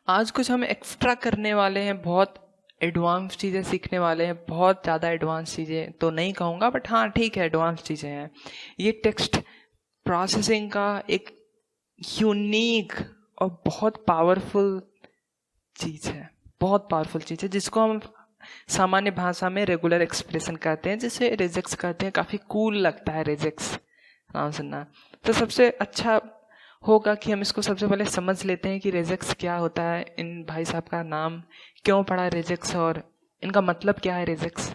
आज कुछ हम एक्स्ट्रा करने वाले हैं, बहुत एडवांस चीज़ें सीखने वाले हैं। बहुत ज़्यादा एडवांस चीज़ें तो नहीं कहूँगा, बट हाँ ठीक है, एडवांस चीज़ें हैं। ये टेक्स्ट प्रोसेसिंग का एक यूनिक और बहुत पावरफुल चीज़ है, बहुत पावरफुल चीज़ है, जिसको हम सामान्य भाषा में रेगुलर एक्सप्रेशन कहते हैं, जिसे रेजेक्स कहते हैं। काफ़ी कूल लगता है रेजेक्स नाम सुनना। तो सबसे अच्छा होगा कि हम इसको सबसे पहले समझ लेते हैं कि रेजेक्स क्या होता है, इन भाई साहब का नाम क्यों पड़ा रेजेक्स और इनका मतलब क्या है रेजेक्स।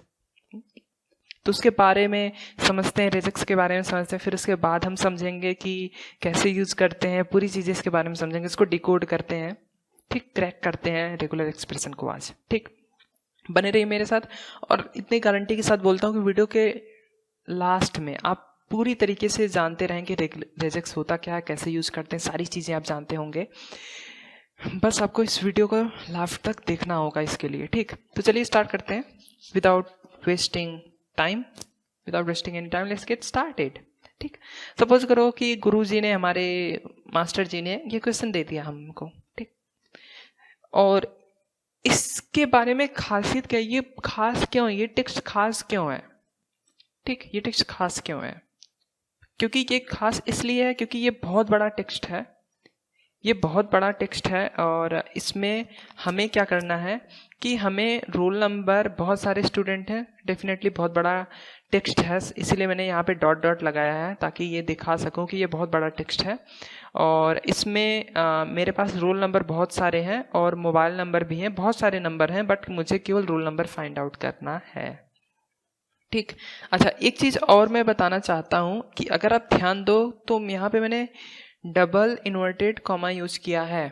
तो उसके बारे में समझते हैं, रेजेक्स के बारे में समझते हैं, फिर उसके बाद हम समझेंगे कि कैसे यूज़ करते हैं, पूरी चीज़ें इसके बारे में समझेंगे, इसको डिकोड करते हैं, ठीक, क्रैक करते हैं रेगुलर एक्सप्रेशन को आज। ठीक, बने रहिए मेरे साथ। और इतनी गारंटी के साथ बोलता हूँ कि वीडियो के लास्ट में आप पूरी तरीके से जानते रहेंगे रेजेक्स होता क्या है, कैसे यूज़ करते हैं, सारी चीज़ें आप जानते होंगे। बस आपको इस वीडियो को लास्ट तक देखना होगा इसके लिए। ठीक, तो चलिए स्टार्ट करते हैं without wasting time, without wasting any time, let's get started. ठीक, सपोज करो कि गुरुजी ने, हमारे मास्टर जी ने ये क्वेश्चन दे दिया हमको। ठीक, और इसके बारे में खासियत क्या है, ये खास क्यों है, ये टेक्स्ट खास क्यों है। ठीक, ये टेक्स्ट खास क्यों है, क्योंकि ये खास इसलिए है क्योंकि ये बहुत बड़ा टेक्स्ट है, ये बहुत बड़ा टेक्स्ट है। और इसमें हमें क्या करना है कि हमें रोल नंबर, बहुत सारे स्टूडेंट हैं, डेफिनेटली बहुत बड़ा टेक्स्ट है, इसीलिए मैंने यहाँ पे डॉट डॉट लगाया है ताकि ये दिखा सकूँ कि ये बहुत बड़ा टेक्स्ट है। और इसमें मेरे पास रोल नंबर बहुत सारे हैं और मोबाइल नंबर भी हैं, बहुत सारे नंबर हैं, बट मुझे केवल रोल नंबर फाइंड आउट करना है। ठीक, अच्छा एक चीज़ और मैं बताना चाहता हूँ कि अगर आप ध्यान दो तो यहाँ पे मैंने डबल इन्वर्टेड कॉमा यूज़ किया है।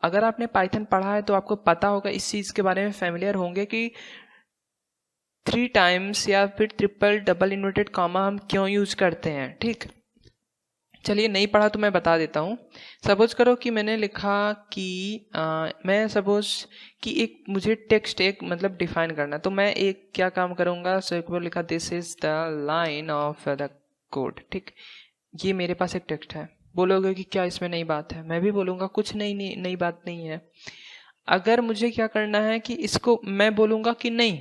अगर आपने पाइथन पढ़ा है तो आपको पता होगा, इस चीज़ के बारे में फेमिलियर होंगे कि 3 टाइम्स या फिर ट्रिपल डबल इन्वर्टेड कॉमा हम क्यों यूज़ करते हैं। ठीक, चलिए नहीं पढ़ा तो मैं बता देता हूँ। सपोज करो कि मैंने लिखा कि मैं सपोज कि एक मुझे टेक्स्ट एक मतलब डिफाइन करना, तो मैं एक क्या काम करूँगा, सो एक बार लिखा this is the line of the code. ठीक, ये मेरे पास एक टेक्स्ट है। बोलोगे कि क्या इसमें नई बात है, मैं भी बोलूँगा कुछ नई बात नहीं है। अगर मुझे क्या करना है कि इसको मैं बोलूँगा कि नहीं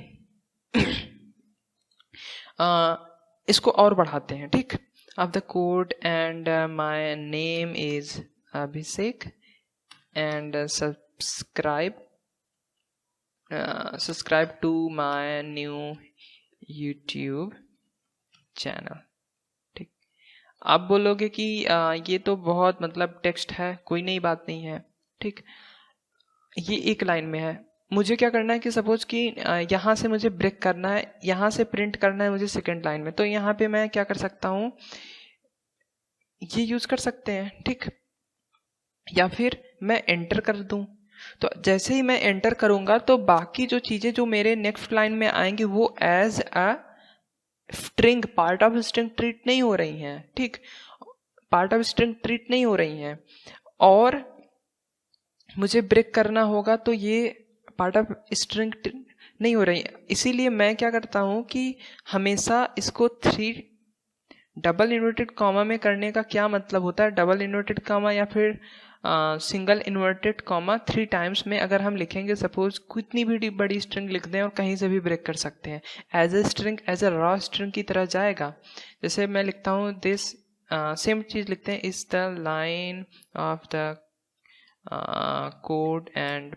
इसको और बढ़ाते हैं। ठीक, of the code and my name is Abhishek and subscribe to my new YouTube channel। ठीक, आप बोलोगे कि ये तो बहुत मतलब टेक्स्ट है, कोई नई बात नहीं है। ठीक, ये एक लाइन में है, मुझे क्या करना है कि सपोज कि यहाँ से मुझे ब्रेक करना है, यहाँ से प्रिंट करना है मुझे सेकंड लाइन में, तो यहाँ पे मैं क्या कर सकता हूँ, ये यूज कर सकते हैं। ठीक, या फिर मैं एंटर कर दूं, तो जैसे ही मैं एंटर करूंगा तो बाकी जो चीजें जो मेरे नेक्स्ट लाइन में आएंगी वो as a string, part of string treat नहीं हो रही हैं। ठीक, पार्ट ऑफ स्ट्रिंग ट्रीट नहीं हो रही हैं, और मुझे ब्रेक करना होगा तो ये पार्ट ऑफ स्ट्रिंग नहीं हो रही है। इसीलिए मैं क्या करता हूं कि हमेशा इसको 3 डबल इन्वर्टेड कॉमा में करने का क्या मतलब होता है, डबल इन्वर्टेड कॉमा या फिर सिंगल इन्वर्टेड कॉमा 3 टाइम्स में अगर हम लिखेंगे, सपोज कितनी भी बड़ी स्ट्रिंग लिख दें और कहीं से भी ब्रेक कर सकते हैं, as a string, as a raw string की तरह जाएगा। जैसे मैं लिखता हूँ दिस, सेम चीज़ लिखते हैं, is the line of the code and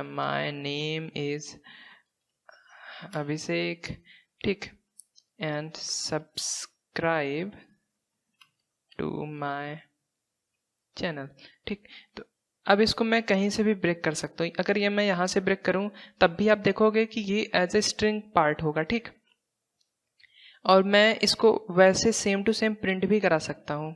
my name is Abhishek. ठीक, and subscribe to my channel। ठीक, तो अब इसको मैं कहीं से भी ब्रेक कर सकता हूँ। अगर ये मैं यहाँ से ब्रेक करूँ तब भी आप देखोगे कि ये एज ए स्ट्रिंग पार्ट होगा। ठीक, और मैं इसको वैसे सेम टू सेम प्रिंट भी करा सकता हूँ,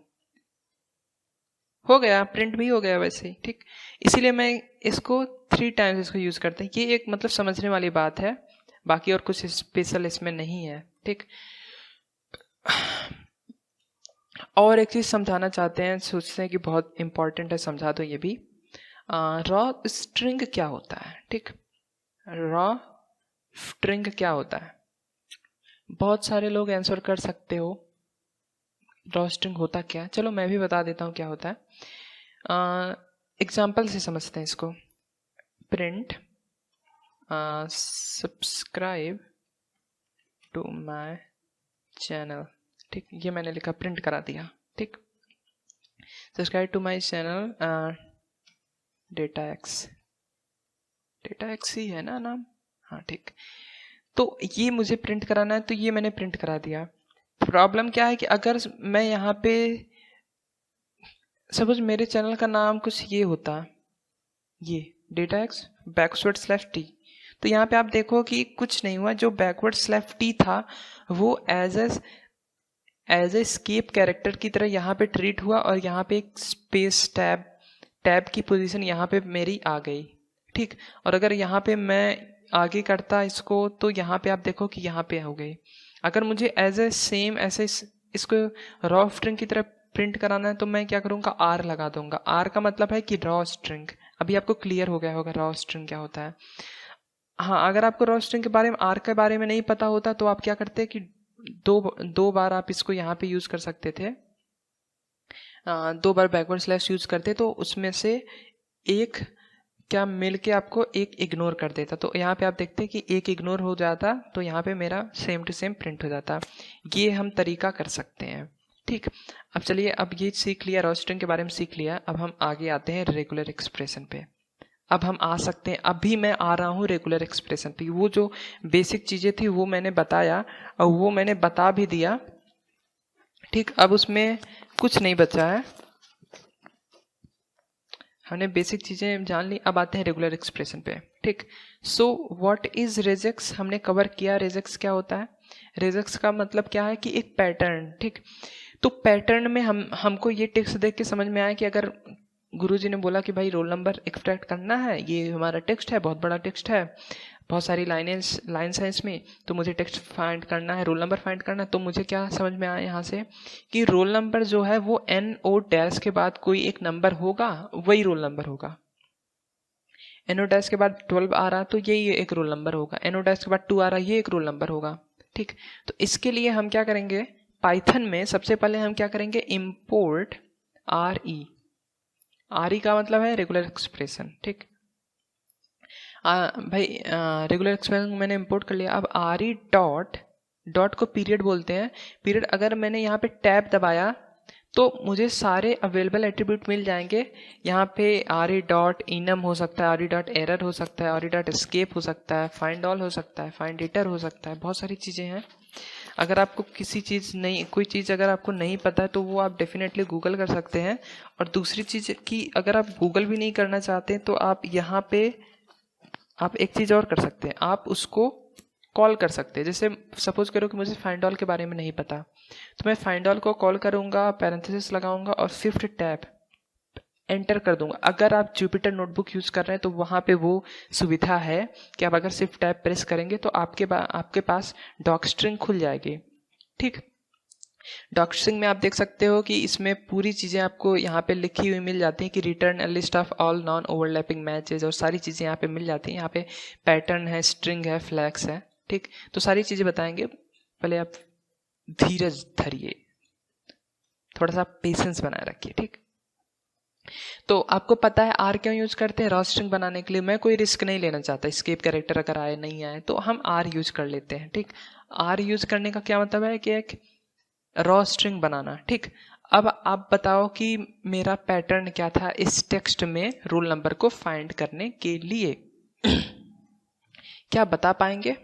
हो गया, प्रिंट भी हो गया वैसे ही। ठीक, इसीलिए मैं इसको 3 टाइम्स इसको यूज करते हैं। ये एक मतलब समझने वाली बात है, बाकी और कुछ स्पेशल इसमें नहीं है। ठीक, और एक चीज समझाना चाहते हैं, सोचते हैं कि बहुत इंपॉर्टेंट है, समझा दो ये भी। रॉ स्ट्रिंग क्या होता है। ठीक, रॉ स्ट्रिंग क्या होता है, बहुत सारे लोग आंसर कर सकते हो ड्रॉ स्ट्रिंग होता क्या। चलो मैं भी बता देता हूँ क्या होता है। एग्जाम्पल से समझते हैं इसको। Print subscribe to my channel, ठीक, ये मैंने लिखा, प्रिंट करा दिया, ठीक। Subscribe to my channel data X ही है ना नाम, हाँ ठीक। तो ये मुझे प्रिंट कराना है, तो ये मैंने प्रिंट करा दिया। प्रॉब्लम क्या है कि अगर मैं यहाँ पे सपोज मेरे चैनल का नाम कुछ ये होता, ये data x backward slash T, तो यहाँ पे आप देखो कि कुछ नहीं हुआ। जो बैकवर्ड स्लैश टी था वो एज ए स्केप कैरेक्टर की तरह यहाँ पे ट्रीट हुआ, और यहाँ पे एक स्पेस टैब की पोजीशन यहाँ पे मेरी आ गई, ठीक। और अगर यहाँ पे मैं आगे करता इसको तो यहाँ पे आप देखो कि यहाँ पे हो गई। अगर मुझे एज ए सेम ऐसे इसको रॉ स्ट्रिंग की तरह प्रिंट कराना है तो मैं क्या करूँगा, आर लगा दूंगा। आर का मतलब है कि रॉ स्ट्रिंग। अभी आपको क्लियर हो गया होगा रॉ स्ट्रिंग क्या होता है। हाँ, अगर आपको रॉ स्ट्रिंग के बारे में, आर के बारे में नहीं पता होता तो आप क्या करते कि दो बार आप इसको यहाँ पे यूज कर सकते थे। 2 बार बैकवर्ड स्लैश यूज करते तो उसमें से एक क्या मिल के आपको एक इग्नोर कर देता। तो यहाँ पे आप देखते हैं कि एक इग्नोर हो जाता, तो यहाँ पे मेरा सेम टू सेम प्रिंट हो जाता। ये हम तरीका कर सकते हैं, ठीक। अब चलिए, अब ये सीख लिया, रॉ स्ट्रिंग के बारे में सीख लिया। अब हम आगे आते हैं रेगुलर एक्सप्रेशन पे। अब हम आ सकते हैं, अभी मैं आ रहा हूँ रेगुलर एक्सप्रेशन पे। वो जो बेसिक चीज़ें थी वो मैंने बताया और वो मैंने बता भी दिया, ठीक। अब उसमें कुछ नहीं बचा है, हमने बेसिक चीज़ें जान ली। अब आते हैं रेगुलर एक्सप्रेशन पे, ठीक। सो व्हाट इज रेजेक्स, हमने कवर किया रेजेक्स क्या होता है। रेजेक्स का मतलब क्या है कि एक पैटर्न, ठीक। तो पैटर्न में हमको ये टेक्स्ट देख के समझ में आया कि अगर गुरुजी ने बोला कि भाई रोल नंबर एक्सट्रैक्ट करना है, ये हमारा टेक्स्ट है, बहुत बड़ा टेक्स्ट है, बहुत सारी लाइन्स हैं इसमें, तो मुझे टेक्स्ट फाइंड करना है, रोल नंबर फाइंड करना है। तो मुझे क्या समझ में आया यहाँ से कि रोल नंबर जो है वो NO डैश के बाद कोई एक नंबर होगा, वही रोल नंबर होगा। NO डैश के बाद 12 आ रहा तो यही एक रोल नंबर होगा, NO डैश के बाद 2 आ रहा ये एक रोल नंबर होगा, ठीक। तो इसके लिए हम क्या करेंगे, पाइथन में सबसे पहले हम क्या करेंगे, इम्पोर्ट RE का मतलब है रेगुलर एक्सप्रेशन, ठीक। भाई रेगुलर एक्सप्रेशन मैंने इंपोर्ट कर लिया। अब RE डॉट को पीरियड बोलते हैं। पीरियड अगर मैंने यहाँ पे टैब दबाया तो मुझे सारे अवेलेबल एट्रीब्यूट मिल जाएंगे। यहाँ पे RE डॉट इनम हो सकता है, RE डॉट एरर हो सकता है, RE डॉट एस्केप हो सकता है, फाइंड ऑल हो सकता है, फाइंड एटर हो सकता है, बहुत सारी चीज़ें हैं। अगर आपको किसी चीज़ नहीं, कोई चीज़ अगर आपको नहीं पता है तो वो आप डेफिनेटली गूगल कर सकते हैं। और दूसरी चीज़ कि अगर आप गूगल भी नहीं करना चाहते तो आप यहाँ पे आप एक चीज़ और कर सकते हैं, आप उसको कॉल कर सकते हैं। जैसे सपोज करो कि मुझे फाइंड ऑल के बारे में नहीं पता, तो मैं फाइंड ऑल को कॉल करूँगा, पैरेंथेसिस लगाऊंगा और शिफ्ट टैब एंटर कर दूंगा। अगर आप जुपिटर नोटबुक यूज़ कर रहे हैं तो वहाँ पे वो सुविधा है कि आप अगर शिफ्ट टैब प्रेस करेंगे तो आपके पास डॉक स्ट्रिंग खुल जाएगी, ठीक। डॉक स्ट्रिंग में आप देख सकते हो कि इसमें पूरी चीज़ें आपको यहाँ पे लिखी हुई मिल जाती हैं कि return a list of all non overlapping matches, और सारी चीज़ें यहाँ पे मिल जाती हैं। यहाँ पे पैटर्न है, स्ट्रिंग है, फ्लैग्स है, ठीक। तो सारी चीज़ें बताएंगे, पहले आप धीरज धरिए, थोड़ा सा पेशेंस बनाए रखिए, ठीक। तो आपको पता है आर क्यों यूज करते हैं, रॉ स्ट्रिंग बनाने के लिए। मैं कोई रिस्क नहीं लेना चाहता, स्केप कैरेक्टर अगर आए नहीं आए तो हम आर यूज कर लेते हैं, ठीक। आर यूज करने का क्या मतलब है कि एक रॉ स्ट्रिंग बनाना, ठीक। अब आप बताओ कि मेरा पैटर्न क्या था इस टेक्स्ट में रोल नंबर को फाइंड करने के लिए। क्या बता पाएंगे?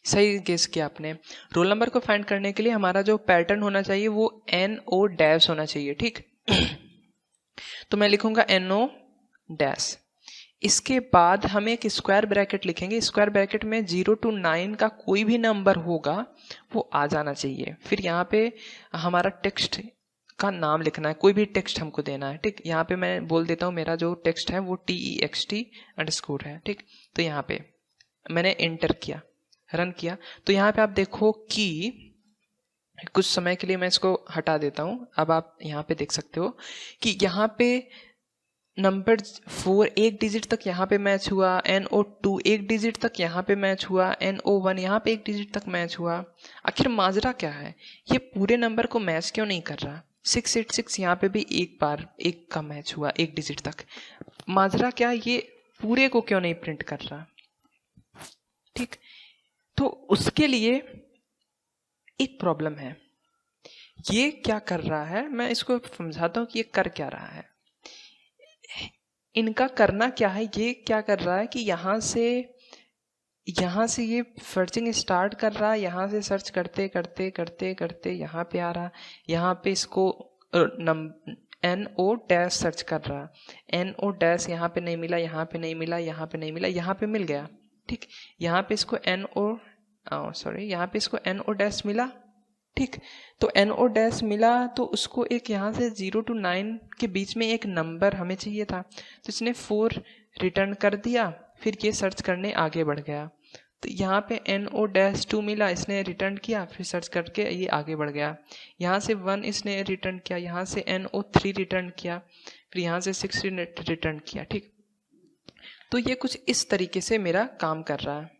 सही गेस किया आपने। रोल नंबर को फाइंड करने के लिए हमारा जो पैटर्न होना चाहिए वो NO डैश होना चाहिए, ठीक। तो मैं लिखूंगा NO डैश। इसके बाद हम एक स्क्वायर ब्रैकेट लिखेंगे। स्क्वायर ब्रैकेट में 0 to 9 का कोई भी नंबर होगा वो आ जाना चाहिए। फिर यहाँ पे हमारा टेक्स्ट का नाम लिखना है, कोई भी टेक्स्ट हमको देना है, ठीक। यहाँ पे मैं बोल देता हूँ मेरा जो टेक्स्ट है वो TEXT_ है, ठीक। तो यहाँ पे मैंने एंटर किया, रन किया, तो यहाँ पे आप देखो कि कुछ समय के लिए मैं इसको हटा देता हूँ। अब आप यहाँ पे देख सकते हो कि यहाँ पे नंबर 4 एक डिजिट तक यहाँ पे मैच हुआ, NO2 एक डिजिट तक यहाँ पे मैच हुआ, NO1 यहाँ पे एक डिजिट तक मैच हुआ। आखिर माजरा क्या है, ये पूरे नंबर को मैच क्यों नहीं कर रहा? 686 यहाँ पे भी एक बार एक का मैच हुआ एक डिजिट तक। माजरा क्या, ये पूरे को क्यों नहीं प्रिंट कर रहा? ठीक, तो उसके लिए एक प्रॉब्लम है। ये क्या कर रहा है, मैं इसको समझाता हूँ कि ये कर क्या रहा है। इनका करना क्या है, ये क्या कर रहा है कि यहाँ से ये सर्चिंग स्टार्ट कर रहा है, यहाँ से सर्च करते करते करते करते यहाँ पे आ रहा, यहाँ पे इसको NO डैश सर्च कर रहा, NO डैश यहाँ पे नहीं मिला, यहाँ पे नहीं मिला, यहाँ पे नहीं मिला, यहाँ पे मिल गया। ठीक, यहाँ पे इसको यहाँ पे इसको NO डैश मिला। ठीक, तो NO डैश मिला तो उसको एक यहाँ से 0 to 9 के बीच में एक नंबर हमें चाहिए था, तो इसने 4 रिटर्न कर दिया। फिर ये सर्च करने आगे बढ़ गया, तो यहाँ पे NO डैश 2 मिला, इसने रिटर्न किया, फिर सर्च करके ये आगे बढ़ गया। यहाँ से 1 इसने रिटर्न किया, यहाँ से NO3 रिटर्न किया, फिर यहाँ से 6 रिटर्न किया। ठीक, तो ये कुछ इस तरीके से मेरा काम कर रहा है।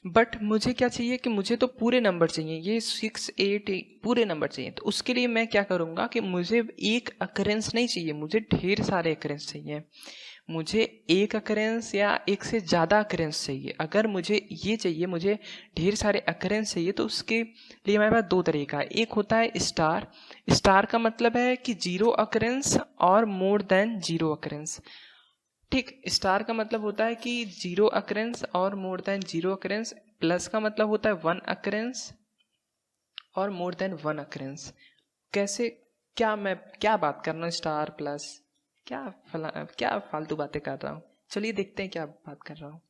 बट मुझे क्या चाहिए कि मुझे तो पूरे नंबर चाहिए, ये 6 8 पूरे नंबर चाहिए। तो उसके लिए मैं क्या करूँगा कि मुझे एक अकरेंस नहीं चाहिए, मुझे ढेर सारे अकरेंस चाहिए। मुझे एक अकरेंस या एक से ज़्यादा अकरेंस चाहिए। अगर मुझे ये चाहिए, मुझे ढेर सारे अकरेंस चाहिए, तो उसके लिए हमारे पास दो तरीका है। एक होता है स्टार। स्टार का मतलब है कि 0 अकरेंस और मोर देन 0 अकरेंस। ठीक, स्टार का मतलब होता है कि 0 अकरेंस और मोर देन 0 अकरेंस। प्लस का मतलब होता है 1 अकरेंस और मोर देन 1 अकरेंस। कैसे, मैं क्या बात कर रहा हूँ, स्टार प्लस क्या फालतू बातें कर रहा हूँ। चलिए देखते हैं क्या बात कर रहा हूँ।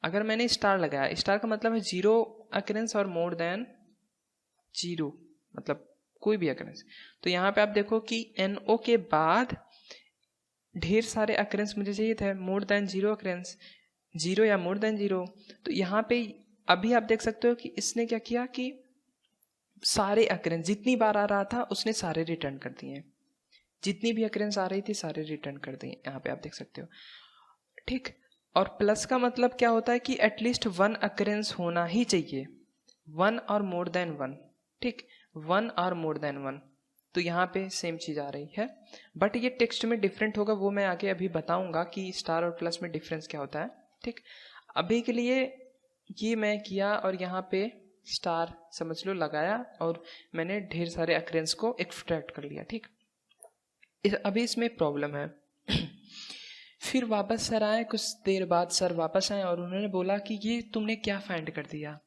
अगर मैंने स्टार लगाया, स्टार का मतलब है 0 अकरेंस और मोर देन 0, मतलब कोई भी अकरेंस। तो यहाँ पे आप देखो कि NO के बाद ढेर सारे अकरेंस मुझे चाहिए थे, मोर देन 0 अकरेंस, 0 या मोर देन 0। तो यहाँ पे अभी आप देख सकते हो कि इसने क्या किया कि सारे अकरेंस जितनी बार आ रहा था उसने सारे रिटर्न कर दिए, जितनी भी अकरेंस आ रही थी सारे रिटर्न कर दिए, यहाँ पे आप देख सकते हो। ठीक, और प्लस का मतलब क्या होता है कि एटलीस्ट 1 अकरेंस होना ही चाहिए, 1 और मोर देन 1। ठीक, 1 और मोर देन 1। तो यहाँ पे सेम चीज़ आ रही है, बट ये टेक्स्ट में डिफरेंट होगा, वो मैं आगे अभी बताऊंगा कि स्टार और प्लस में डिफरेंस क्या होता है। ठीक, अभी के लिए ये मैं किया और यहाँ पे स्टार समझ लो लगाया और मैंने ढेर सारे अकरेंस को एक्सट्रैक्ट कर लिया। ठीक, अभी इसमें प्रॉब्लम है। फिर वापस सर आए, कुछ देर बाद सर वापस आए और उन्होंने बोला कि ये तुमने क्या फाइंड कर दिया।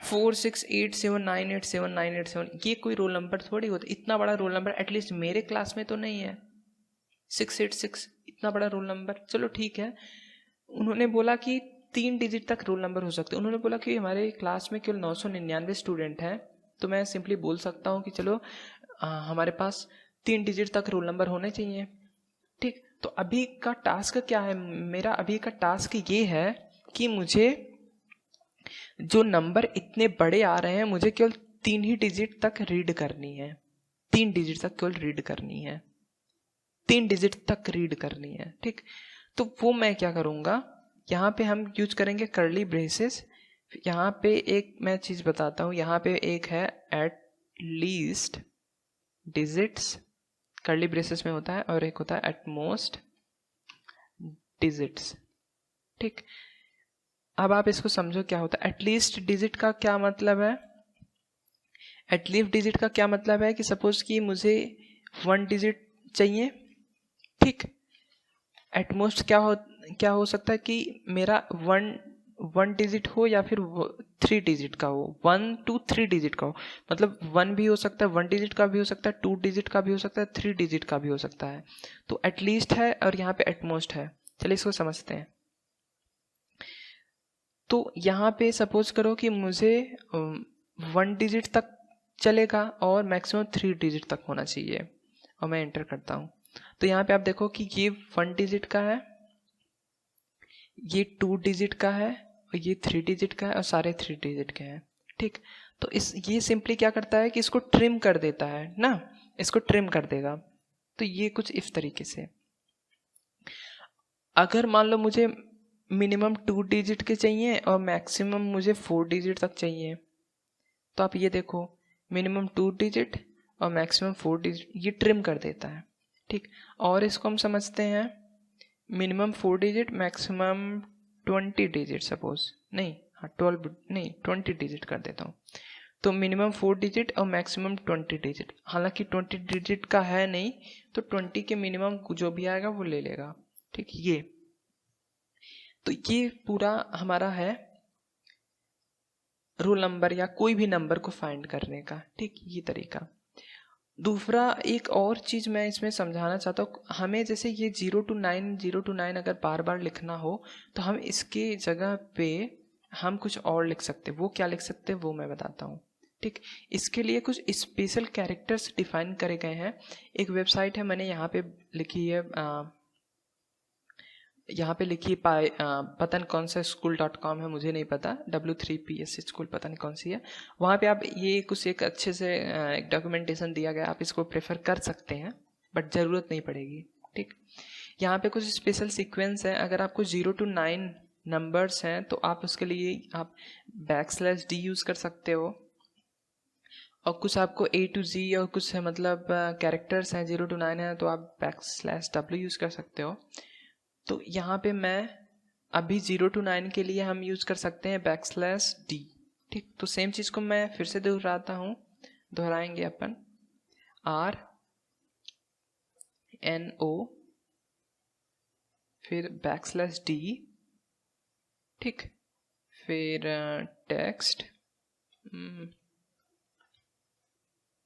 4 6 8 7 9 8 7 9 8 7, ये कोई रोल नंबर थोड़ी होता, इतना बड़ा रोल नंबर एटलीस्ट मेरे क्लास में तो नहीं है। 686 इतना बड़ा रोल नंबर, चलो ठीक है। उन्होंने बोला कि 3 डिजिट तक रोल नंबर हो सकते हैं। उन्होंने बोला कि हमारे क्लास में केवल 999 स्टूडेंट हैं, तो मैं सिंपली बोल सकता हूँ कि चलो हमारे पास 3 डिजिट तक रोल नंबर होने चाहिए। ठीक, तो अभी का टास्क क्या है मेरा, अभी का टास्क ये है कि मुझे जो नंबर इतने बड़े आ रहे हैं मुझे केवल 3 ही डिजिट तक रीड करनी है, 3 डिजिट तक केवल रीड करनी है, 3 डिजिट तक रीड करनी है। ठीक, तो वो मैं क्या करूँगा, यहाँ पे हम यूज करेंगे कर्ली ब्रेसेस। यहाँ पे एक मैं चीज़ बताता हूँ, यहाँ पे एक है at least digits, curly braces में होता है, और एक होता है एट मोस्ट डिजिट्स। ठीक, अब आप इसको समझो क्या होता है। एटलीस्ट डिजिट का क्या मतलब है, एटलीस्ट डिजिट का क्या मतलब है कि सपोज कि मुझे 1 डिजिट चाहिए। ठीक, एटमोस्ट क्या हो सकता है कि मेरा 1 डिजिट हो या फिर 3 डिजिट का हो, 1 to 3 डिजिट का हो, मतलब 1 भी हो सकता है, 1 डिजिट का भी हो सकता है, 2 डिजिट का भी हो सकता है, 3 डिजिट का भी हो सकता है। तो एटलीस्ट है और यहाँ पे एटमोस्ट है। चलिए इसको समझते हैं। तो यहाँ पे सपोज करो कि मुझे 1 डिजिट तक चलेगा और मैक्सिमम 3 डिजिट तक होना चाहिए, और मैं एंटर करता हूँ। तो यहाँ पे आप देखो कि ये 1 डिजिट का है, ये 2 डिजिट का है, और ये 3 डिजिट का है, और सारे 3 डिजिट के हैं। ठीक, तो ये सिंपली क्या करता है कि इसको ट्रिम कर देता है ना, इसको ट्रिम कर देगा। तो ये कुछ इस तरीके से। अगर मान लो मुझे मिनिमम 2 डिजिट के चाहिए और मैक्सिमम मुझे 4 डिजिट तक चाहिए, तो आप ये देखो मिनिमम 2 डिजिट और मैक्सिमम 4 डिजिट ये ट्रिम कर देता है, ठीक। और इसको हम समझते हैं minimum 4 digit maximum 20 digit, suppose नहीं, हाँ 12 नहीं 20 डिजिट कर देता हूँ। तो मिनिमम 4 डिजिट और मैक्सिमम 20 डिजिट, हालांकि 20 डिजिट का है नहीं, तो 20 के मिनिमम जो भी आएगा वो ले लेगा, ठीक। ये तो ये पूरा हमारा है रोल नंबर या कोई भी नंबर को फाइंड करने का, ठीक, ये तरीका। दूसरा एक और चीज मैं इसमें समझाना चाहता हूँ, हमें जैसे ये 0 to 9 अगर बार बार लिखना हो तो हम इसके जगह पे हम कुछ और लिख सकते हैं। वो क्या लिख सकते हैं वो मैं बताता हूँ, ठीक। इसके लिए कुछ स्पेशल कैरेक्टर्स डिफाइन करे गए हैं। एक वेबसाइट है, मैंने यहाँ पे लिखी है, यहाँ पे लिखिए पता नहीं कौन सा school.com है, मुझे नहीं पता, W3PS स्कूल पता नहीं कौन सी है। वहाँ पे आप ये कुछ एक अच्छे से एक डॉक्यूमेंटेशन दिया गया, आप इसको प्रेफर कर सकते हैं, बट ज़रूरत नहीं पड़ेगी, ठीक। यहाँ पे कुछ स्पेशल सीक्वेंस है, अगर आपको 0 to 9 नंबर्स हैं तो आप उसके लिए आप \D यूज़ कर सकते हो, और कुछ आपको A to Z और कुछ मतलब कैरेक्टर्स हैं 0 to 9 है तो आप \W यूज़ कर सकते हो। तो यहाँ पे मैं अभी 0 to 9 के लिए हम यूज़ कर सकते हैं \D, ठीक। तो सेम चीज़ को मैं फिर से दोहराता हूँ, दोहराएंगे अपन RNO फिर \D, ठीक, फिर टेक्स्ट,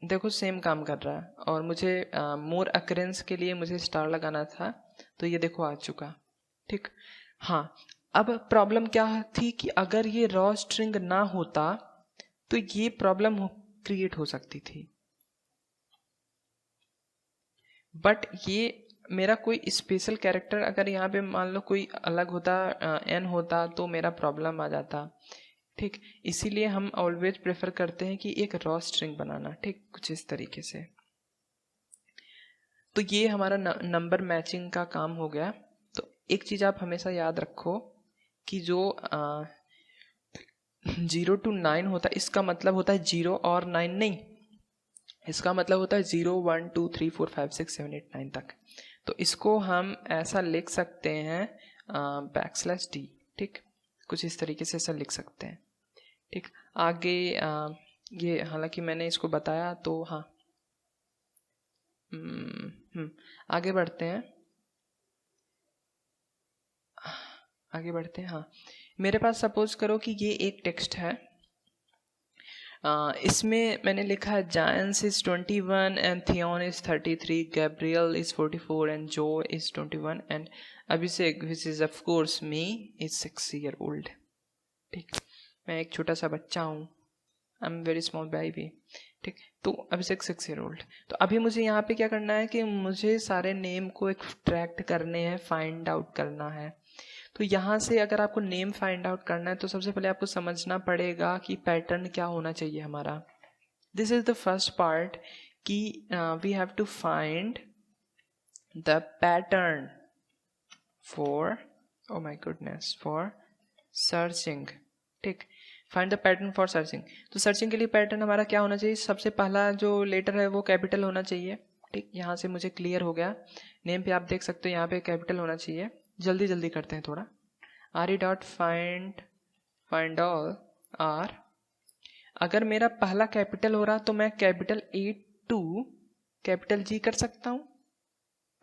देखो सेम काम कर रहा है, और मुझे मोर अकरेंस के लिए मुझे स्टार लगाना था, तो ये देखो आ चुका, ठीक। हाँ, अब प्रॉब्लम क्या थी कि अगर ये रॉ स्ट्रिंग ना होता तो ये प्रॉब्लम क्रिएट हो सकती थी, बट ये मेरा कोई स्पेशल कैरेक्टर अगर यहाँ पे मान लो कोई अलग होता, n होता, तो मेरा प्रॉब्लम आ जाता, ठीक। इसीलिए हम ऑलवेज प्रेफर करते हैं कि एक रॉ स्ट्रिंग बनाना, ठीक, कुछ इस तरीके से। तो ये हमारा नंबर मैचिंग का काम हो गया। तो एक चीज आप हमेशा याद रखो कि जो 0 to 9 होता है, इसका मतलब होता है 0 और 9 नहीं, इसका मतलब होता है 0 1 2 3 4 5 6 7 8 9 तक। तो इसको हम ऐसा लिख सकते हैं \D, ठीक, कुछ इस तरीके से ऐसा लिख सकते हैं, ठीक। आगे ये हालांकि मैंने इसको बताया, तो हाँ आगे बढ़ते हैं, हाँ। मेरे पास सपोज करो कि ये एक टेक्स्ट है, इसमें मैंने लिखा है James is 21 and Theon is 33, Gabriel is 44 and Joe is 21 and Abhishek which is of course me is 6 year old, ठीक। मैं एक छोटा सा बच्चा हूँ, I am very small baby, ठीक। तो अभिषेक 6 year old। तो अभी मुझे यहाँ पे क्या करना है कि मुझे सारे नेम को एक्सट्रैक्ट करने हैं, फाइंड आउट करना है। तो यहाँ से अगर आपको नेम फाइंड आउट करना है तो सबसे पहले आपको समझना पड़ेगा कि पैटर्न क्या होना चाहिए हमारा। This is the first part कि we have to find the pattern for, oh my goodness, for searching, ठीक। Find the pattern for searching. तो सर्चिंग के लिए पैटर्न हमारा क्या होना चाहिए, सबसे पहला जो लेटर है वो कैपिटल होना चाहिए, ठीक। यहाँ से मुझे क्लियर हो गया, नेम पे आप देख सकते हो यहाँ पे कैपिटल होना चाहिए। जल्दी जल्दी करते हैं थोड़ा। find all r, अगर मेरा पहला कैपिटल हो रहा तो मैं capital A to capital G कर सकता हूँ,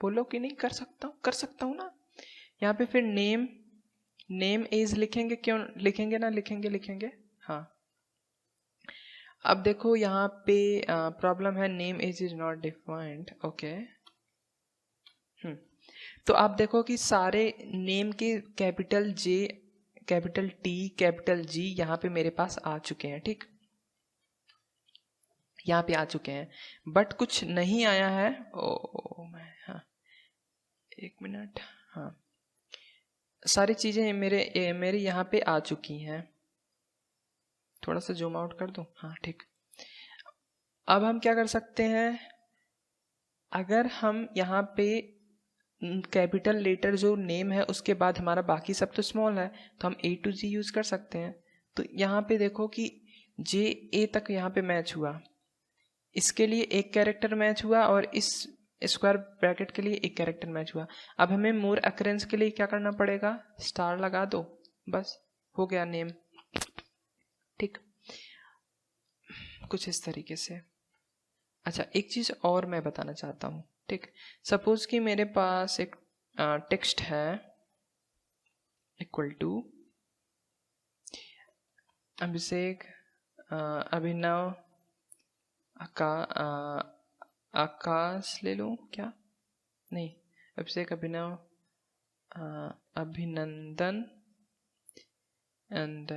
बोलो कि नहीं कर सकता हूँ, कर सकता हूँ ना। यहाँ पे फिर नेम एज लिखेंगे, क्यों लिखेंगे ना, लिखेंगे हाँ। अब देखो यहाँ पे प्रॉब्लम है, name as is not defined, okay. तो आप देखो कि सारे नेम के capital J, capital T, capital G यहाँ पे मेरे पास आ चुके हैं, ठीक, यहाँ पे आ चुके हैं, बट कुछ नहीं आया है। हाँ एक मिनट, हाँ सारी चीजें मेरे यहाँ पे आ चुकी हैं। थोड़ा सा जूम आउट कर दूं, हाँ ठीक। अब हम क्या कर सकते हैं, अगर हम यहाँ पे कैपिटल लेटर जो नेम है उसके बाद हमारा बाकी सब तो स्मॉल है, तो हम A to G यूज़ कर सकते हैं। तो यहाँ पे देखो कि J A तक यहाँ पे मैच हुआ, इसके लिए एक कैरेक्टर मैच हुआ और इस स्क्वायर ब्रैकेट के लिए एक कैरेक्टर मैच हुआ। अब हमें मोर अकरेंस के लिए क्या करना पड़ेगा, स्टार लगा दो, बस हो गया नेम। ठीक, कुछ इस तरीके से। अच्छा, एक चीज़ और मैं बताना चाहता हूँ। ठीक, सपोज कि मेरे पास एक टेक्स्ट है इक्वल टू अभिषेक अभिनव आकाश ले लूँ क्या, नहीं, अभिषेक अभिनव अभिनंदन एंड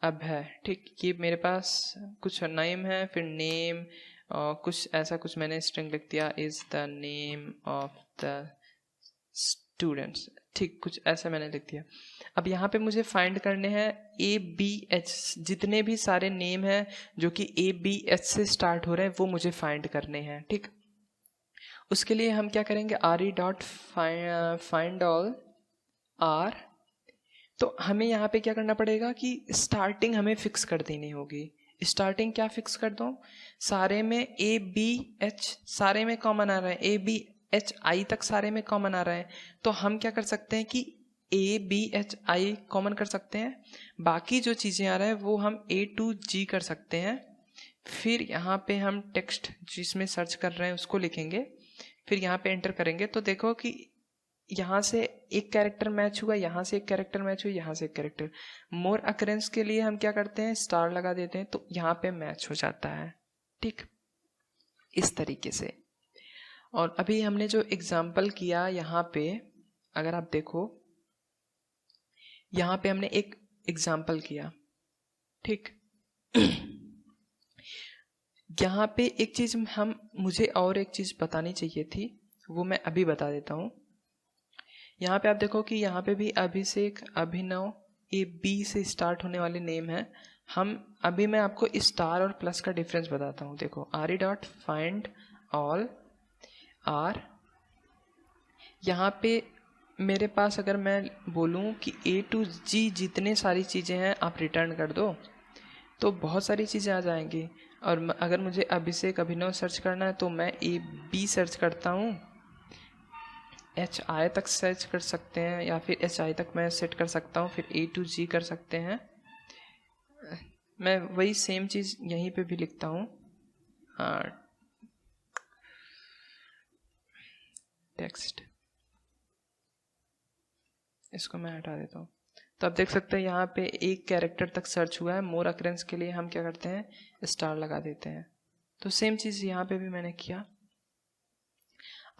अब है। ठीक, ये मेरे पास कुछ नेम है, फिर नेम और कुछ ऐसा कुछ मैंने स्ट्रिंग लिख दिया, is the name of the students. ठीक, कुछ ऐसा मैंने लिख दिया। अब यहाँ पे मुझे फाइंड करने हैं ABH, जितने भी सारे नेम हैं जो कि ABH से स्टार्ट हो रहे हैं वो मुझे फाइंड करने हैं। ठीक, उसके लिए हम क्या करेंगे, RE.find all R। तो हमें यहाँ पे क्या करना पड़ेगा कि स्टार्टिंग हमें फिक्स कर देनी होगी। स्टार्टिंग क्या फिक्स कर दो, सारे में ABH सारे में कॉमन आ रहा है, ABHI तक सारे में कॉमन आ रहा है, तो हम क्या कर सकते हैं कि ABHI कॉमन कर सकते हैं, बाकी जो चीज़ें आ रहा है वो हम A to G कर सकते हैं। फिर यहाँ पे हम टेक्स्ट जिसमें सर्च कर रहे हैं उसको लिखेंगे, फिर यहाँ पे एंटर करेंगे, तो देखो कि यहाँ से एक कैरेक्टर मैच हुआ, यहाँ से एक कैरेक्टर मैच हुआ, यहाँ से एक कैरेक्टर। मोर अकरेंस के लिए हम क्या करते हैं, स्टार लगा देते हैं, तो यहाँ पे मैच हो जाता है। ठीक, इस तरीके से। और अभी हमने जो एग्जाम्पल किया यहाँ पे, अगर आप देखो यहाँ पे हमने एक एग्जाम्पल किया। ठीक, यहाँ पे एक चीज मुझे और एक चीज बतानी चाहिए थी, वो मैं अभी बता देता हूँ। यहाँ पे आप देखो कि यहाँ पे भी अभिषेक अभिनव AB से स्टार्ट होने वाले नेम है। अभी मैं आपको स्टार और प्लस का डिफरेंस बताता हूँ। देखो RE.find all R, यहाँ पे मेरे पास अगर मैं बोलूँ कि A to G जितने सारी चीज़ें हैं आप रिटर्न कर दो, तो बहुत सारी चीज़ें आ जाएंगी। और अगर मुझे अभिषेक अभिनव सर्च करना है तो मैं AB सर्च करता हूँ, HI तक सर्च कर सकते हैं, या फिर HI तक मैं सेट कर सकता हूँ, फिर A to G कर सकते हैं। मैं वही सेम चीज़ यहीं पे भी लिखता हूँ, टेक्स्ट, इसको मैं हटा देता हूँ। तो आप देख सकते हैं यहाँ पे एक कैरेक्टर तक सर्च हुआ है। मोर अकरेंस के लिए हम क्या करते हैं, स्टार लगा देते हैं। तो सेम चीज़ यहाँ पे भी मैंने किया।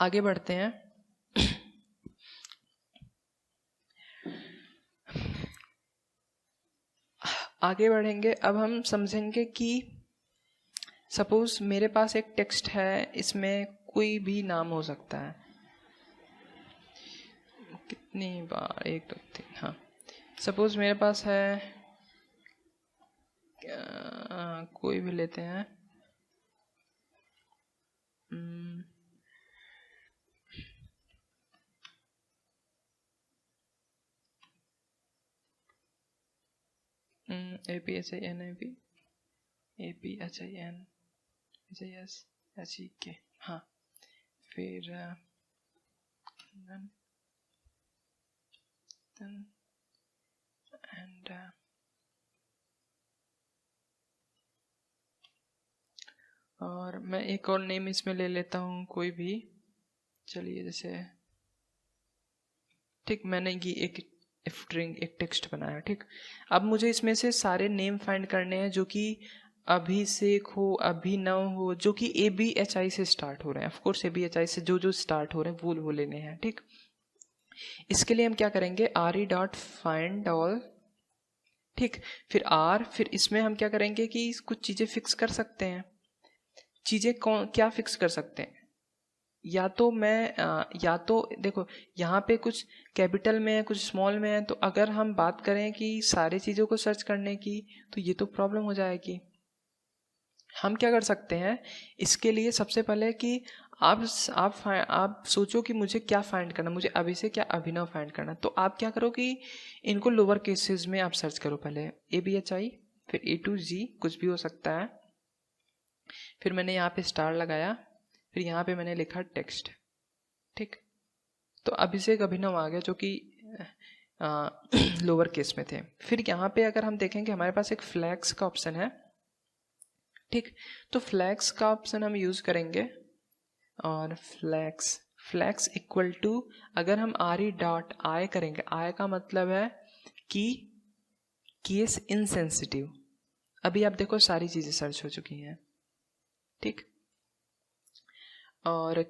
आगे बढ़ते हैं। आगे बढ़ेंगे, अब हम समझेंगे कि सपोज मेरे पास एक टेक्स्ट है, इसमें कोई भी नाम हो सकता है। कितनी बार, 1 2 3, हाँ, सपोज मेरे पास है कोई भी लेते हैं, APHINABAPHINHISHEK, हाँ, फिर एंड और मैं एक और नेम इसमें ले लेता हूँ कोई भी, चलिए जैसे, ठीक, मैंने ये एक स्ट्रिंग एक टेक्स्ट बनाया। ठीक, अब मुझे इसमें से सारे नेम फाइंड करने हैं जो कि अभिषेक हो, अभिनव हो, जो कि ABHI से स्टार्ट हो रहे हैं। ऑफ कोर्स ABHI से जो स्टार्ट हो रहे हैं वो लेने हैं। ठीक, इसके लिए हम क्या करेंगे, RE.find all। ठीक, फिर R, फिर इसमें हम क्या करेंगे कि कुछ चीज़ें फिक्स कर सकते हैं। चीज़ें क्या फिक्स कर सकते हैं, या तो देखो यहाँ पे कुछ कैपिटल में है, कुछ स्मॉल में है, तो अगर हम बात करें कि सारी चीज़ों को सर्च करने की, तो ये तो प्रॉब्लम हो जाएगी। हम क्या कर सकते हैं इसके लिए, सबसे पहले कि आप सोचो कि मुझे क्या फाइंड करना, मुझे अभिषेक या अभिनव फाइंड करना। तो आप क्या करो कि इनको लोअर केसेस में आप सर्च करो, पहले ABHI फिर A to G, कुछ भी हो सकता है। फिर मैंने यहाँ पे स्टार लगाया, फिर यहाँ पे मैंने लिखा टेक्स्ट, ठीक। तो अभिषेक अभिनव आ गया जो कि लोअर केस में थे। फिर यहाँ पे अगर हम देखेंगे हमारे पास एक फ्लैग्स का ऑप्शन है, ठीक। तो फ्लैग्स का ऑप्शन हम यूज करेंगे और फ्लैग्स इक्वल टू, अगर हम RE.I करेंगे, I का मतलब है कि केस इनसेंसिटिव। अभी आप देखो सारी चीजें सर्च हो चुकी हैं, ठीक। और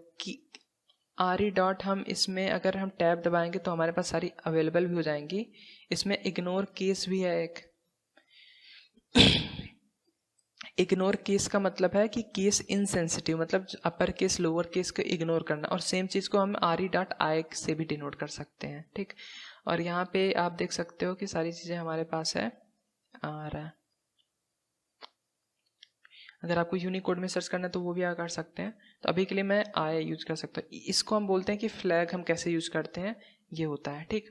RE. हम इसमें अगर हम टैब दबाएंगे तो हमारे पास सारी अवेलेबल भी हो जाएंगी। इसमें इग्नोर केस भी है एक। इग्नोर केस का मतलब है कि केस इनसेंसिटिव, मतलब अपर केस लोअर केस को इग्नोर करना, और सेम चीज को हम RE.I से भी डिनोट कर सकते हैं, ठीक। और यहाँ पे आप देख सकते हो कि सारी चीजें हमारे पास है। और अगर आपको यूनिकोड में सर्च करना है तो वो भी आप कर सकते हैं। तो अभी के लिए मैं I यूज कर सकता हूँ। इसको हम बोलते हैं कि फ्लैग हम कैसे यूज करते हैं, ये होता है, ठीक।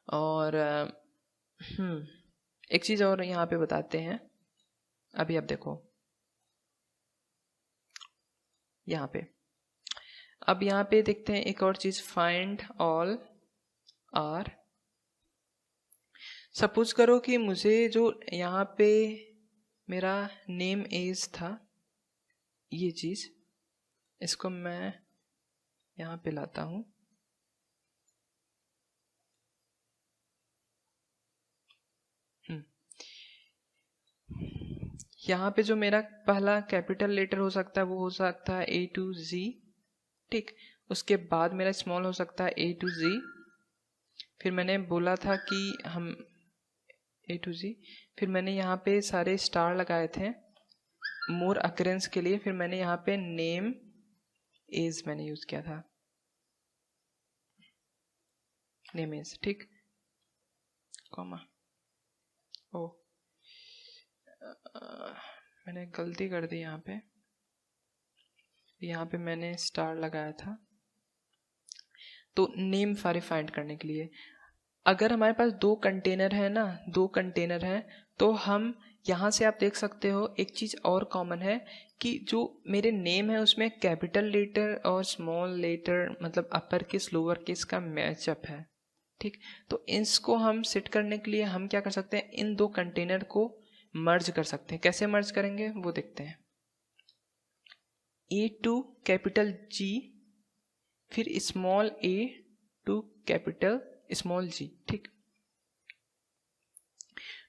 और एक चीज और यहाँ पे बताते हैं। अभी आप देखो यहाँ पे, अब यहाँ पे देखते हैं एक और चीज, फाइंड ऑल आर। सपोज करो कि मुझे जो यहाँ पे मेरा नेम एज था, ये चीज, इसको मैं यहाँ पे लाता हूँ। यहाँ पे जो मेरा पहला कैपिटल लेटर हो सकता है वो हो सकता है A to Z, ठीक। उसके बाद मेरा स्मॉल हो सकता है A to Z। फिर मैंने बोला था कि हम A to Z, फिर मैंने यहाँ पे सारे स्टार लगाए थे मोर अकरेंस के लिए। फिर मैंने यहाँ पे नेम एज मैंने यूज किया था, नेम एज, ठीक, कॉमा। ओ मैंने गलती कर दी यहाँ पे मैंने स्टार लगाया था। तो नेम सारे फाइंड करने के लिए, अगर हमारे पास दो कंटेनर है ना, दो कंटेनर है, तो हम यहाँ से आप देख सकते हो एक चीज और कॉमन है कि जो मेरे नेम है उसमें कैपिटल लेटर और स्मॉल लेटर, मतलब अपर केस लोअर केस का मैचअप है, ठीक। तो इसको हम सेट करने के लिए हम क्या कर सकते हैं, इन दो कंटेनर को मर्ज कर सकते हैं। कैसे मर्ज करेंगे वो देखते हैं। A to कैपिटल G, फिर small a to capital small g, ठीक।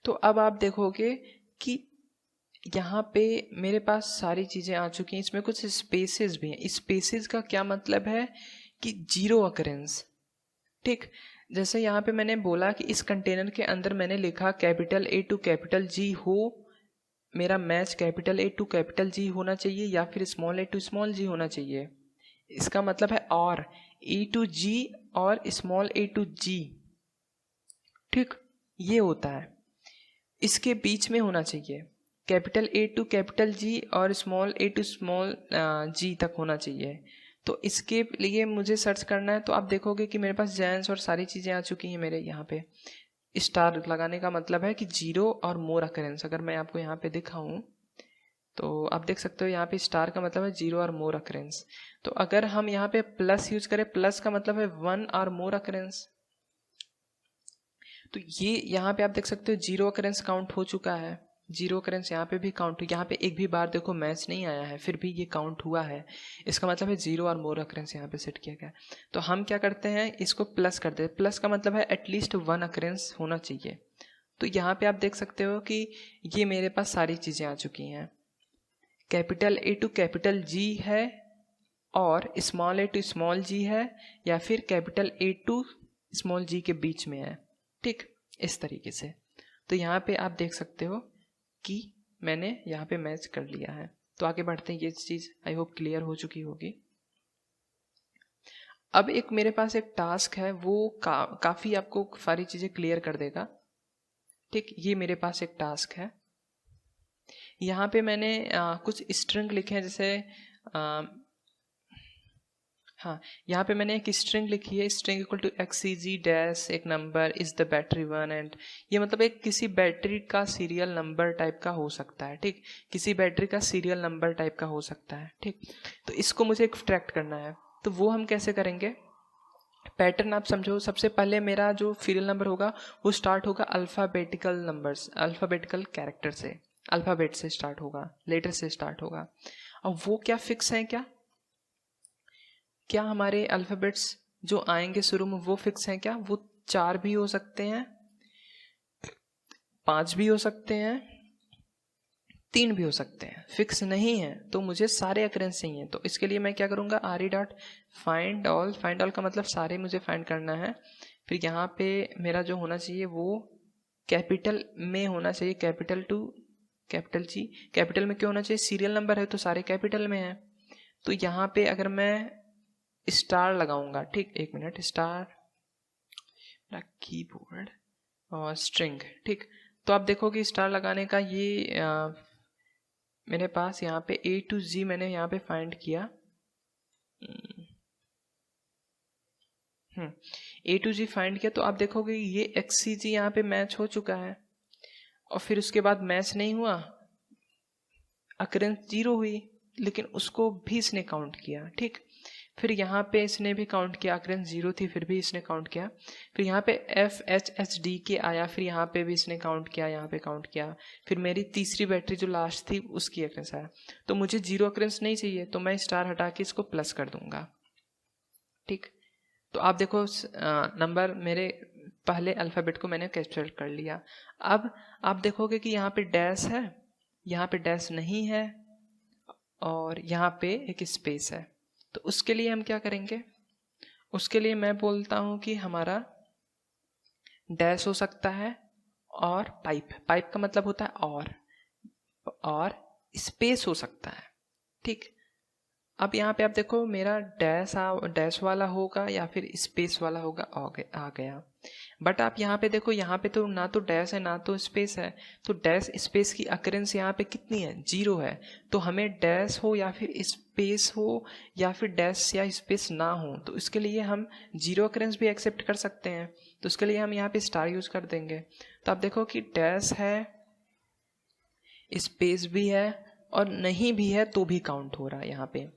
तो अब आप देखोगे कि यहाँ पे मेरे पास सारी चीजें आ चुकी हैं। इसमें कुछ स्पेसेस भी हैं। स्पेसेस का क्या मतलब है कि जीरो अकरेंस, ठीक। जैसे यहाँ पे मैंने बोला कि इस कंटेनर के अंदर मैंने लिखा capital A to capital G हो, मेरा match capital A to capital G होना चाहिए या फिर small a to small g होना चाहिए। इसका मतलब है और A टू G और स्मॉल a टू G, ठीक, ये होता है। इसके बीच में होना चाहिए, capital A to capital G और small a to small g तक होना चाहिए। तो इसके लिए मुझे सर्च करना है। तो आप देखोगे कि मेरे पास जैन्स और सारी चीज़ें आ चुकी हैं मेरे यहाँ पे। स्टार लगाने का मतलब है कि जीरो और मोर अकरेंस। अगर मैं आपको यहाँ पे दिखाऊं तो आप देख सकते हो यहाँ पे स्टार का मतलब है जीरो और मोर अकरेंस। तो अगर हम यहाँ पे प्लस यूज करें, प्लस का मतलब है वन और मोर अकरेंस। तो ये यहाँ पे आप देख सकते हो जीरो अकरेंस काउंट हो चुका है, जीरो अकरेंस यहाँ पे भी काउंट, यहाँ पे एक भी बार देखो मैच नहीं आया है, फिर भी ये काउंट हुआ है। इसका मतलब है जीरो और मोर अकरेंस यहाँ पे सेट किया गया। तो हम क्या करते हैं, इसको प्लस करते हैं। प्लस का मतलब है एटलीस्ट वन अकरेंस होना चाहिए। तो यहाँ पे आप देख सकते हो कि ये मेरे पास सारी चीज़ें आ चुकी हैं। Capital A to capital G है और small a to small g है, या फिर capital A to small g के बीच में है, ठीक, इस तरीके से। तो यहाँ पे आप देख सकते हो कि मैंने यहाँ पे मैच कर लिया है। तो आगे बढ़ते हैं, ये चीज़ आई होप क्लियर हो चुकी होगी। अब एक मेरे पास एक टास्क है, वो काफ़ी आपको सारी चीज़ें क्लियर कर देगा, ठीक। ये मेरे पास एक टास्क है। यहाँ पे मैंने कुछ स्ट्रिंग लिखे हैं, जैसे हाँ, यहाँ पे मैंने एक स्ट्रिंग लिखी है, string equal to XCG dash एक number is the battery one, and ये मतलब एक किसी बैटरी का सीरियल नंबर टाइप का हो सकता है, ठीक, किसी बैटरी का सीरियल नंबर टाइप का हो सकता है, ठीक। तो इसको मुझे एक्सट्रैक्ट करना है, तो वो हम कैसे करेंगे? पैटर्न आप समझो, सबसे पहले मेरा जो सीरियल नंबर होगा वो स्टार्ट होगा अल्फ़ाबेटिकल नंबर्स, अल्फ़ाबेटिकल कैरेक्टर से, अल्फ़ाबेट से स्टार्ट होगा, लेटर से स्टार्ट होगा। अब वो क्या फिक्स है? क्या हमारे अल्फ़ाबेट्स जो आएंगे शुरू में वो फिक्स हैं क्या? वो 4 भी हो सकते हैं, 5 भी हो सकते हैं, 3 भी हो सकते हैं, फिक्स नहीं है। तो मुझे सारे अकरेंस चाहिए, तो इसके लिए मैं क्या करूँगा, re.find all, फाइंड ऑल का मतलब सारे मुझे फाइंड करना है। फिर यहाँ पे मेरा जो होना चाहिए वो कैपिटल में होना चाहिए, capital to capital G. Capital में क्यों होना चाहिए? सीरियल नंबर है तो सारे कैपिटल में है। तो यहाँ पे अगर मैं स्टार लगाऊंगा, ठीक, एक मिनट, स्टार मेरा कीबोर्ड और स्ट्रिंग, ठीक, तो आप देखोगे स्टार लगाने का ये मेरे पास यहाँ पे A to Z मैंने यहाँ पे फाइंड किया, A to Z फाइंड किया, तो आप देखोगे ये XCG यहाँ पे मैच हो चुका है, और फिर उसके बाद मैच नहीं हुआ, अकरेंस 0 हुई, लेकिन उसको भी इसने काउंट किया, ठीक। फिर यहाँ पे इसने भी काउंट किया, अकरेंस 0 थी फिर भी इसने काउंट किया। फिर यहाँ पे FHHD के आया, फिर यहाँ पे भी इसने काउंट किया, यहाँ पे काउंट किया। फिर मेरी तीसरी बैटरी जो लास्ट थी उसकी अकरेंस आया। तो मुझे 0 अकरेंस नहीं चाहिए, तो मैं स्टार हटा के इसको प्लस कर दूंगा, ठीक। तो आप देखो नंबर मेरे पहले अल्फ़ाबेट को मैंने कैप्चर कर लिया। अब आप देखोगे कि यहाँ पे डैश है, यहाँ पे डैश नहीं है, और यहाँ पे एक स्पेस है। तो उसके लिए हम क्या करेंगे? उसके लिए मैं बोलता हूँ कि हमारा डैश हो सकता है, और पाइप का मतलब होता है और स्पेस हो सकता है, ठीक। अब यहाँ पे आप देखो मेरा डैश वाला होगा या फिर स्पेस वाला होगा, आ गया। बट आप यहाँ पे देखो, यहाँ पे तो ना तो डैश है ना तो स्पेस है, तो डैश स्पेस की अकरेंस यहाँ पे कितनी है? 0 है। तो हमें डैश हो या फिर स्पेस हो या फिर डैश या स्पेस ना हो, तो इसके लिए हम 0 अकरेंस भी एक्सेप्ट कर सकते हैं। तो उसके लिए हम यहाँ पे स्टार यूज कर देंगे। तो आप देखो कि डैश है, स्पेस भी है, और नहीं भी है तो भी काउंट हो रहा है यहाँ पे।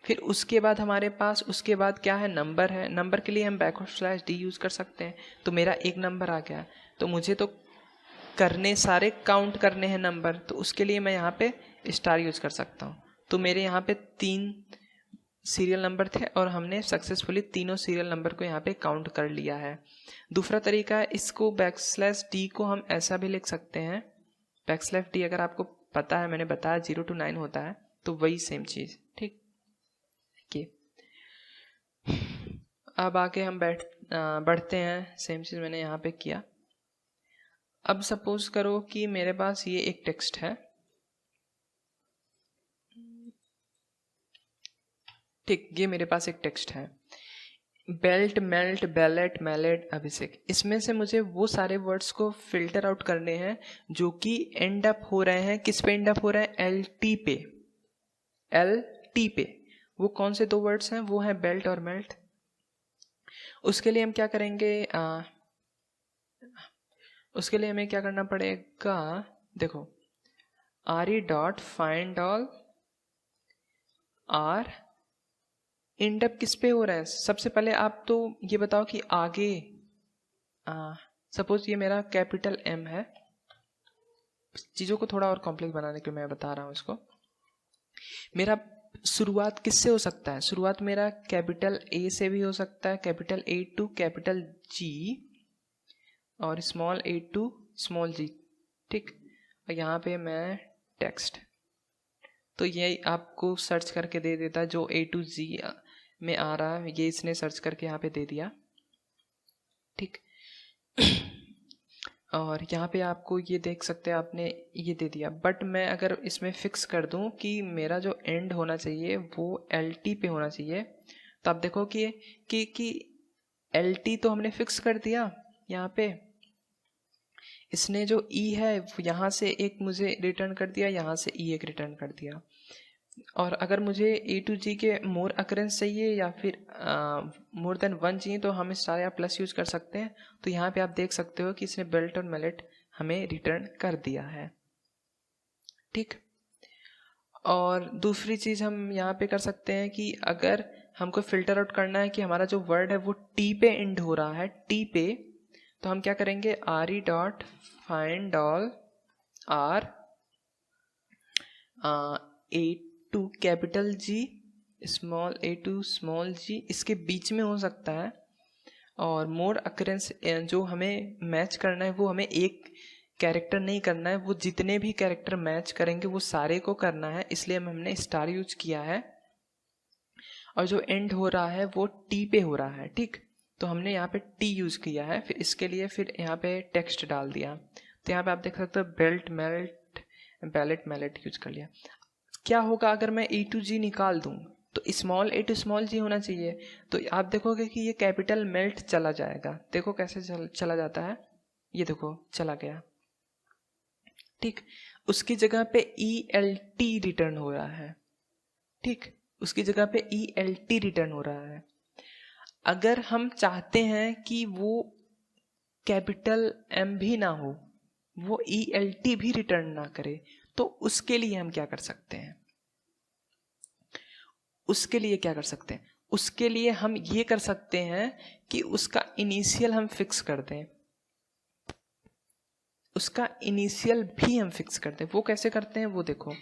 फिर उसके बाद हमारे पास उसके बाद क्या है? नंबर है। नंबर के लिए हम /D यूज़ कर सकते हैं। तो मेरा एक नंबर आ गया, तो मुझे तो सारे काउंट करने हैं नंबर, तो उसके लिए मैं यहाँ पे स्टार यूज़ कर सकता हूँ। तो मेरे यहाँ पे 3 सीरियल नंबर थे और हमने सक्सेसफुली तीनों सीरियल नंबर को यहाँ पे काउंट कर लिया है। दूसरा तरीका है, इसको /D को हम ऐसा भी लिख सकते हैं। /D अगर आपको पता है, मैंने बताया 0 to 9 होता है, तो वही सेम चीज़, ठीक। अब आके हम बढ़ते हैं, सेम चीज़ मैंने यहाँ पे किया। अब सपोज करो कि मेरे पास ये एक टेक्स्ट है, ठीक, ये मेरे पास एक टेक्स्ट है, बेल्ट, मेल्ट, बैलेट, मैलेट, अभिषेक। इसमें से मुझे वो सारे वर्ड्स को फिल्टर आउट करने हैं जो कि एंड अप हो रहे हैं, किस पे एंड अप हो रहे हैं? LT पे, LT पे। वो कौन से 2 वर्ड्स हैं? वो हैं बेल्ट और मेल्ट। उसके लिए हम क्या करेंगे? उसके लिए हमें क्या करना पड़ेगा? देखो, re.find all r and up किस पे हो रहा है? सबसे पहले आप तो ये बताओ कि आगे सपोज ये मेरा कैपिटल M है, चीज़ों को थोड़ा और कॉम्प्लेक्स बनाने के लिए मैं बता रहा हूँ इसको। मेरा शुरुआत किससे हो सकता है? शुरुआत मेरा कैपिटल A से भी हो सकता है, capital A to capital G और small a to small g, ठीक। और यहाँ पे मैं टेक्स्ट, तो ये आपको सर्च करके दे देता है जो A to Z में आ रहा है, ये इसने सर्च करके यहाँ पे दे दिया, ठीक। और यहाँ पे आपको ये देख सकते हैं, आपने ये दे दिया। बट मैं अगर इसमें फिक्स कर दूँ कि मेरा जो एंड होना चाहिए वो LT पे होना चाहिए, तो आप देखो कि LT तो हमने फिक्स कर दिया यहाँ पे। इसने जो ई है यहाँ से एक मुझे रिटर्न कर दिया, यहाँ से ई एक रिटर्न कर दिया। और अगर मुझे ए टू जी के मोर अकरेंस चाहिए या फिर मोर देन वन चाहिए तो हम स्टार या प्लस यूज कर सकते हैं। तो यहाँ पे आप देख सकते हो कि इसने बेल्ट और मेलेट हमें रिटर्न कर दिया है, ठीक। और दूसरी चीज़ हम यहाँ पे कर सकते हैं कि अगर हमको फिल्टर आउट करना है कि हमारा जो वर्ड है वो टी पे एंड हो रहा है, टी पे, तो हम क्या करेंगे, R E dot find all R A to capital G small A to small G, इसके बीच में हो सकता है। और मोर अकरेंस जो हमें मैच करना है वो हमें एक कैरेक्टर नहीं करना है, वो जितने भी कैरेक्टर मैच करेंगे वो सारे को करना है, इसलिए हमने स्टार यूज किया है। और जो एंड हो रहा है वो टी पे हो रहा है, ठीक। तो हमने यहाँ पे टी यूज किया है, फिर इसके लिए फिर यहाँ पे टेक्स्ट डाल दिया। तो यहाँ पे आप देख सकते हो belt melt ballot mallet use कर लिया। क्या होगा अगर मैं ए टू जी निकाल दूं, तो स्मॉल ए टू स्मॉल जी होना चाहिए। तो आप देखोगे कि ये कैपिटल मेल्ट चला जाएगा, देखो कैसे चला जाता है, ये देखो चला गया, ठीक। उसकी जगह पे ई एल टी रिटर्न हो रहा है, ठीक, उसकी जगह पे ई एल टी रिटर्न हो रहा है। अगर हम चाहते हैं कि वो कैपिटल एम भी ना हो, वो ई एल टी भी रिटर्न ना करे, तो उसके लिए हम क्या कर सकते हैं, उसके लिए क्या कर सकते हैं, उसके लिए हम ये कर सकते हैं कि उसका इनिशियल हम फिक्स कर दें, उसका इनिशियल भी हम फिक्स करते हैं। वो कैसे करते हैं वो देखो,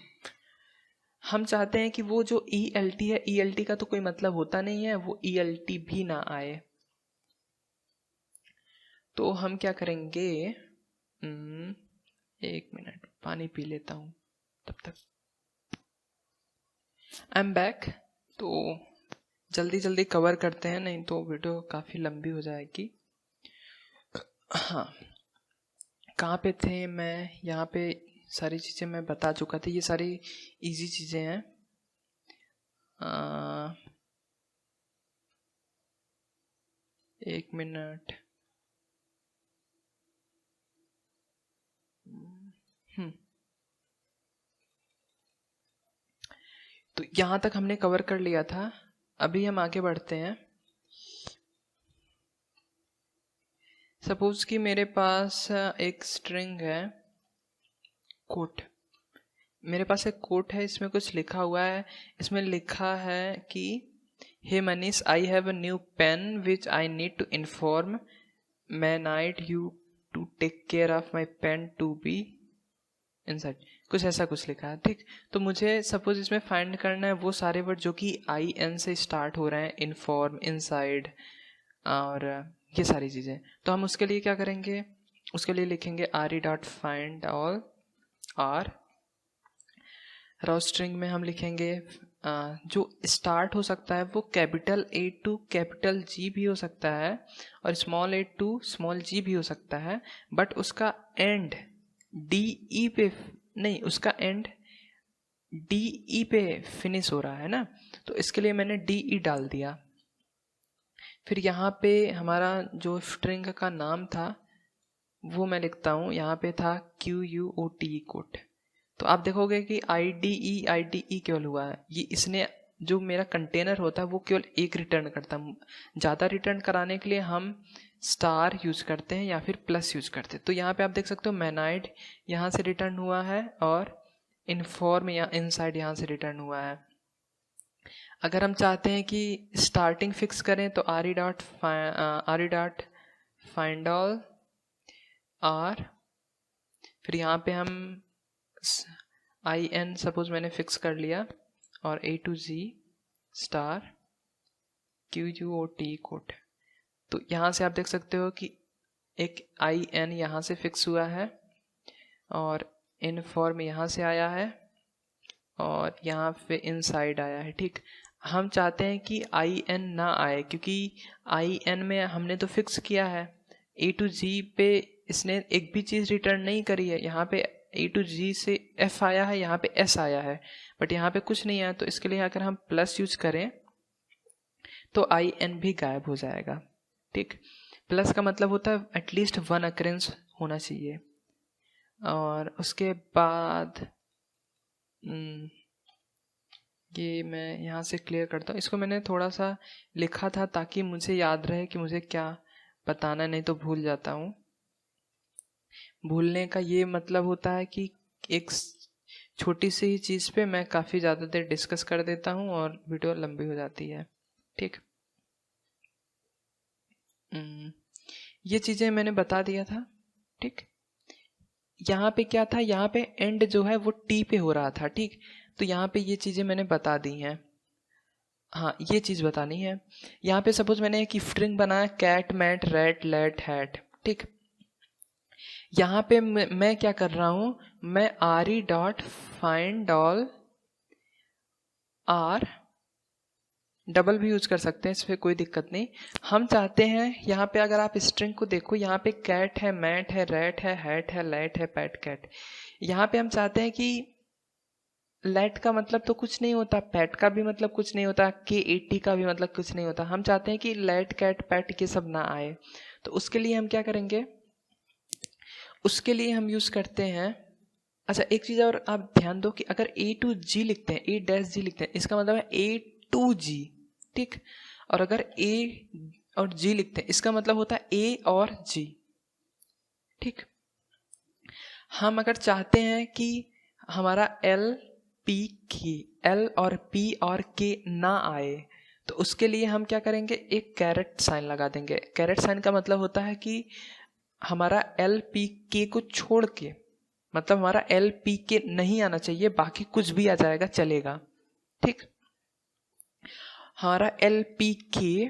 हम चाहते हैं कि वो जो ई एल टी है, ई एल टी का तो कोई मतलब होता नहीं है, वो ई एल टी भी ना आए। तो हम क्या करेंगे, एक मिनट पानी पी लेता हूं तब तक। I am back. तो जल्दी जल्दी कवर करते हैं, नहीं तो वीडियो काफ़ी लंबी हो जाएगी। हाँ, कहाँ पे थे मैं, यहाँ पे सारी चीज़ें मैं बता चुका था, ये सारी इजी चीज़ें हैं। एक मिनट, तो यहाँ तक हमने कवर कर लिया था। अभी हम आगे बढ़ते हैं। सपोज कि मेरे पास एक स्ट्रिंग है कोट, मेरे पास एक कोट है, इसमें कुछ लिखा हुआ है। इसमें लिखा है कि hey Manish, I have a new pen which I need to inform मैनाइट you to take care of my pen to be inside, कुछ ऐसा कुछ लिखा है, ठीक। तो मुझे सपोज इसमें फाइंड करना है वो सारे वर्ड जो कि आई एन से स्टार्ट हो रहे हैं, इन्फॉर्म, इनसाइड और ये सारी चीज़ें। तो हम उसके लिए क्या करेंगे, उसके लिए लिखेंगे R E dot find all R, raw string में हम लिखेंगे जो स्टार्ट हो सकता है वो capital A to capital G भी हो सकता है और small A to small G भी हो सकता है, बट उसका एंड डी ई पे नहीं, उसका एंड डी ई पे फिनिश हो रहा है ना, तो इसके लिए मैंने डी ई डाल दिया। फिर यहाँ पे हमारा जो स्ट्रिंग का नाम था वो मैं लिखता हूँ, यहाँ पे था Q U O T quote. तो आप देखोगे कि आई डी ई केवल हुआ है, ये इसने जो मेरा कंटेनर होता है वो केवल एक रिटर्न करता है। ज़्यादा रिटर्न कराने के लिए हम स्टार यूज करते हैं या फिर प्लस यूज करते हैं। तो यहाँ पे आप देख सकते हो मैनाइड यहाँ से रिटर्न हुआ है और इन्फॉर्म या इनसाइड यहाँ से रिटर्न हुआ है। अगर हम चाहते हैं कि स्टार्टिंग फिक्स करें तो R E dot find all R, फिर यहाँ पे हम आई एन सपोज मैंने फिक्स कर लिया और A to G star Q U O T quote. तो यहाँ से आप देख सकते हो कि एक आई एन यहाँ से फिक्स हुआ है और इनफॉर्म यहाँ से आया है और यहाँ पे इनसाइड आया है, ठीक। हम चाहते हैं कि आई एन ना आए क्योंकि आई एन में हमने तो फिक्स किया है, ए टू जी पे इसने एक भी चीज़ रिटर्न नहीं करी है। यहाँ पे ए टू जी से एफ आया है, यहाँ पे एस आया है, बट यहाँ पे कुछ नहीं आया। तो इसके लिए अगर हम प्लस यूज करें तो आई एन भी गायब हो जाएगा, ठीक। प्लस का मतलब होता है एटलीस्ट वन अकरेंस होना चाहिए। और उसके बाद ये मैं यहाँ से क्लियर करता हूँ। इसको मैंने थोड़ा सा लिखा था ताकि मुझे याद रहे कि मुझे क्या बताना, नहीं तो भूल जाता हूँ। भूलने का ये मतलब होता है कि एक छोटी सी ही चीज़ पे मैं काफ़ी ज़्यादा देर डिस्कस कर देता हूँ और वीडियो लंबी हो जाती है। ठीक, ये चीज़ें मैंने बता दिया था। ठीक, यहाँ पे क्या था, यहाँ पे एंड जो है वो टी पे हो रहा था। ठीक, तो यहाँ पे ये चीज़ें मैंने बता दी हैं। हाँ, ये चीज़ बतानी है। यहाँ पे सपोज मैंने एक स्ट्रिंग बनाया cat mat rat let hat. ठीक, यहाँ पे मैं क्या कर रहा हूँ, मैं R dot find all, R double भी यूज कर सकते हैं, इस पर कोई दिक्कत नहीं। हम चाहते हैं यहाँ पे अगर आप स्ट्रिंग को देखो, यहाँ पे कैट है, मैट है, रैट है, हैट है, लेट है, पैट कैट। यहाँ पे हम चाहते हैं कि लेट का मतलब तो कुछ नहीं होता, पैट का भी मतलब कुछ नहीं होता, K80 का भी मतलब कुछ नहीं होता। हम चाहते हैं कि लेट कैट पैट ये सब ना आए। तो उसके लिए हम क्या करेंगे, उसके लिए हम यूज करते हैं, अच्छा एक चीज और आप ध्यान दो कि अगर A to G लिखते हैं, A-G लिखते हैं, इसका मतलब है A to G। ठीक, और अगर A और G लिखते हैं इसका मतलब होता है A और G। ठीक, हम अगर चाहते हैं कि हमारा L P K, L और P और K ना आए, तो उसके लिए हम क्या करेंगे, एक कैरेट साइन लगा देंगे। कैरेट साइन का मतलब होता है कि हमारा L P K को छोड़ के, मतलब हमारा L P K नहीं आना चाहिए, बाकी कुछ भी आ जाएगा चलेगा। ठीक, हमारा L P K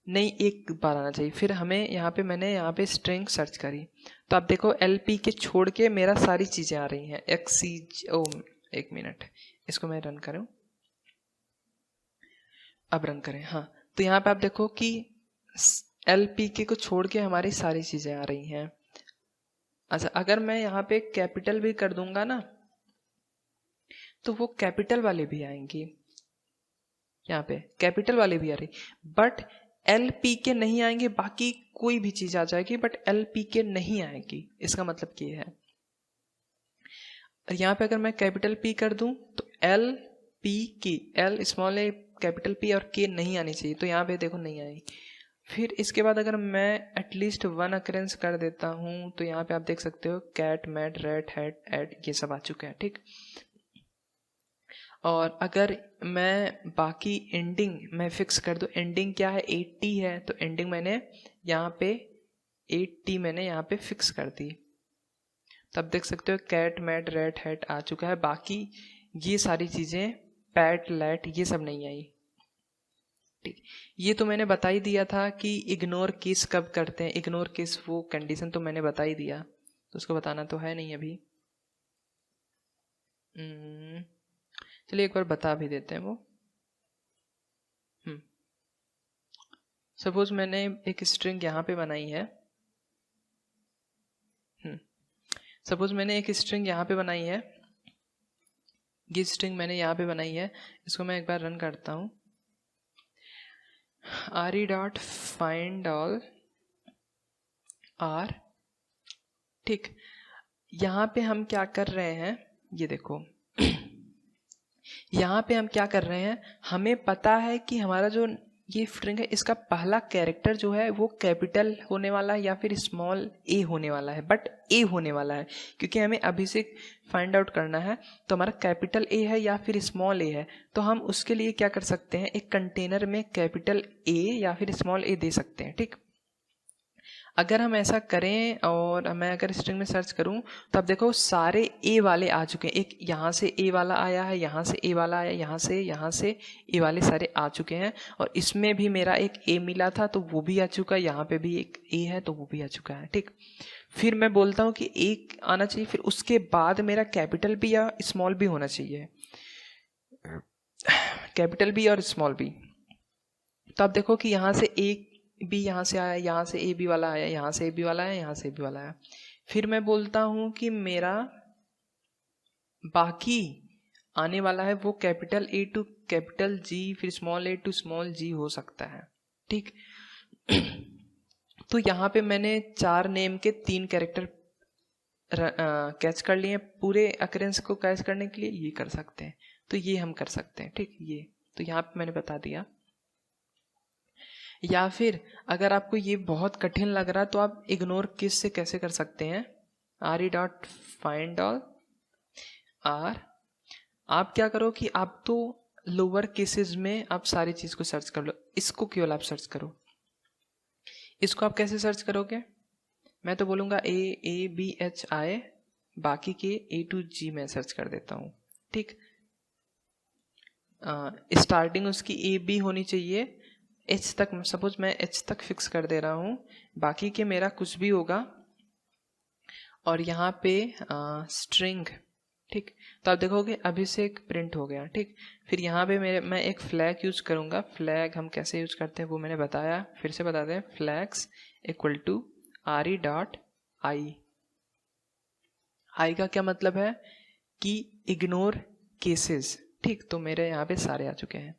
नहीं एक बार आना चाहिए। फिर हमें यहाँ पे मैंने यहाँ पे स्ट्रिंग सर्च करी, तो आप देखो L P K छोड़ के मेरा सारी चीजें आ रही हैं। ओ एक मिनट, इसको मैं रन करूं, अब रन करें। हाँ, तो यहाँ पे आप देखो कि L P K को छोड़ के हमारी सारी चीजें आ रही हैं। अच्छा, अगर मैं यहाँ पे कैपिटल भी कर दूंगा ना, तो वो कैपिटल वाले भी आएंगी, यहाँ पे कैपिटल वाले भी आ रही, बट एल पी के नहीं आएंगे, बाकी कोई भी चीज आ जाएगी बट एल पी के नहीं आएगी। इसका मतलब ये है, यहाँ पे अगर मैं कैपिटल पी कर दूं तो एल पी की, एल स्मॉल ए कैपिटल पी और के नहीं आनी चाहिए, तो यहाँ पे देखो नहीं आई। फिर इसके बाद अगर मैं एटलीस्ट वन अकरेंस कर देता हूँ, तो यहाँ पे आप देख सकते हो cat mat rat hat at ये सब आ चुके हैं। ठीक, और अगर मैं बाकी एंडिंग मैं फिक्स कर दूं, एंडिंग क्या है 80 है, तो एंडिंग मैंने यहाँ पे 80 मैंने यहाँ पे फिक्स कर दी, तब देख सकते हो कैट मैट रैट हैट आ चुका है। बाकी ये सारी चीजें पैट लैट ये सब नहीं आई। ठीक, ये तो मैंने बता ही दिया था कि इग्नोर केस कब करते हैं, इग्नोर केस वो कंडीशन तो मैंने बता ही दिया, तो उसको बताना तो है नहीं अभी। चलिए एक बार बता भी देते हैं वो। सपोज मैंने एक स्ट्रिंग यहाँ पे बनाई है, सपोज मैंने एक स्ट्रिंग यहाँ पे बनाई है, ये स्ट्रिंग मैंने यहाँ पे बनाई है, इसको मैं एक बार रन करता हूँ, R dot find all R. ठीक, यहाँ पे हम क्या कर रहे हैं, ये देखो यहाँ पे हम क्या कर रहे हैं, हमें पता है कि हमारा जो ये स्ट्रिंग है इसका पहला कैरेक्टर जो है वो कैपिटल होने वाला है या फिर स्मॉल ए होने वाला है, बट ए होने वाला है, क्योंकि हमें अभी से फाइंड आउट करना है तो हमारा कैपिटल ए है या फिर स्मॉल ए है। तो हम उसके लिए क्या कर सकते हैं, एक कंटेनर में कैपिटल ए या फिर स्मॉल ए दे सकते हैं। ठीक, अगर हम ऐसा करें और मैं अगर स्ट्रिंग में सर्च करूं तो आप देखो सारे ए वाले आ चुके हैं, एक यहाँ से ए वाला आया है, यहाँ से ए वाला आया, यहाँ से ए वाले सारे आ चुके हैं, और इसमें भी मेरा एक ए मिला था तो वो भी आ चुका है, यहाँ पे भी एक ए है तो वो भी आ चुका है। ठीक, फिर मैं बोलता हूँ कि एक आना चाहिए, फिर उसके बाद मेरा कैपिटल बी या स्मॉल बी होना चाहिए, कैपिटल बी और स्मॉल बी। तो आप देखो कि यहाँ से एक बी यहाँ से आया, यहाँ से ए बी वाला आया, यहाँ से ए बी वाला आया, यहाँ से ए बी वाला आया। फिर मैं बोलता हूँ कि मेरा बाकी आने वाला है वो capital A to capital G फिर small A to small G हो सकता है। ठीक, तो यहाँ पे मैंने 4 नेम के 3 कैरेक्टर कैच कर लिए, पूरे अकरेंस को कैच करने के लिए ये कर सकते हैं, तो ये हम कर सकते हैं। ठीक, ये तो यहाँ पे मैंने बता दिया। या फिर अगर आपको ये बहुत कठिन लग रहा है तो आप इग्नोर किस से कैसे कर सकते हैं, रे डॉट फाइंड ऑल आर। आप क्या करो कि आप तो लोअर केसेस में आप सारी चीज को सर्च कर लो, इसको केवल आप सर्च करो। इसको आप कैसे सर्च करोगे, मैं तो बोलूंगा ABHI, बाकी के A to G में सर्च कर देता हूँ। ठीक, स्टार्टिंग उसकी AB होनी चाहिए, H तक, सपोज मैं H तक फिक्स कर दे रहा हूँ, बाकी के मेरा कुछ भी होगा, और यहाँ पे स्ट्रिंग। ठीक, तो आप देखोगे अभिषेक प्रिंट हो गया। ठीक, फिर यहाँ पे मैं एक फ्लैग यूज करूँगा। फ्लैग हम कैसे यूज करते हैं वो मैंने बताया, फिर से बताते हैं। Flags equal to RE dot I. I का क्या मतलब है कि इग्नोर केसेस। ठीक, तो मेरे यहाँ पे सारे आ चुके हैं।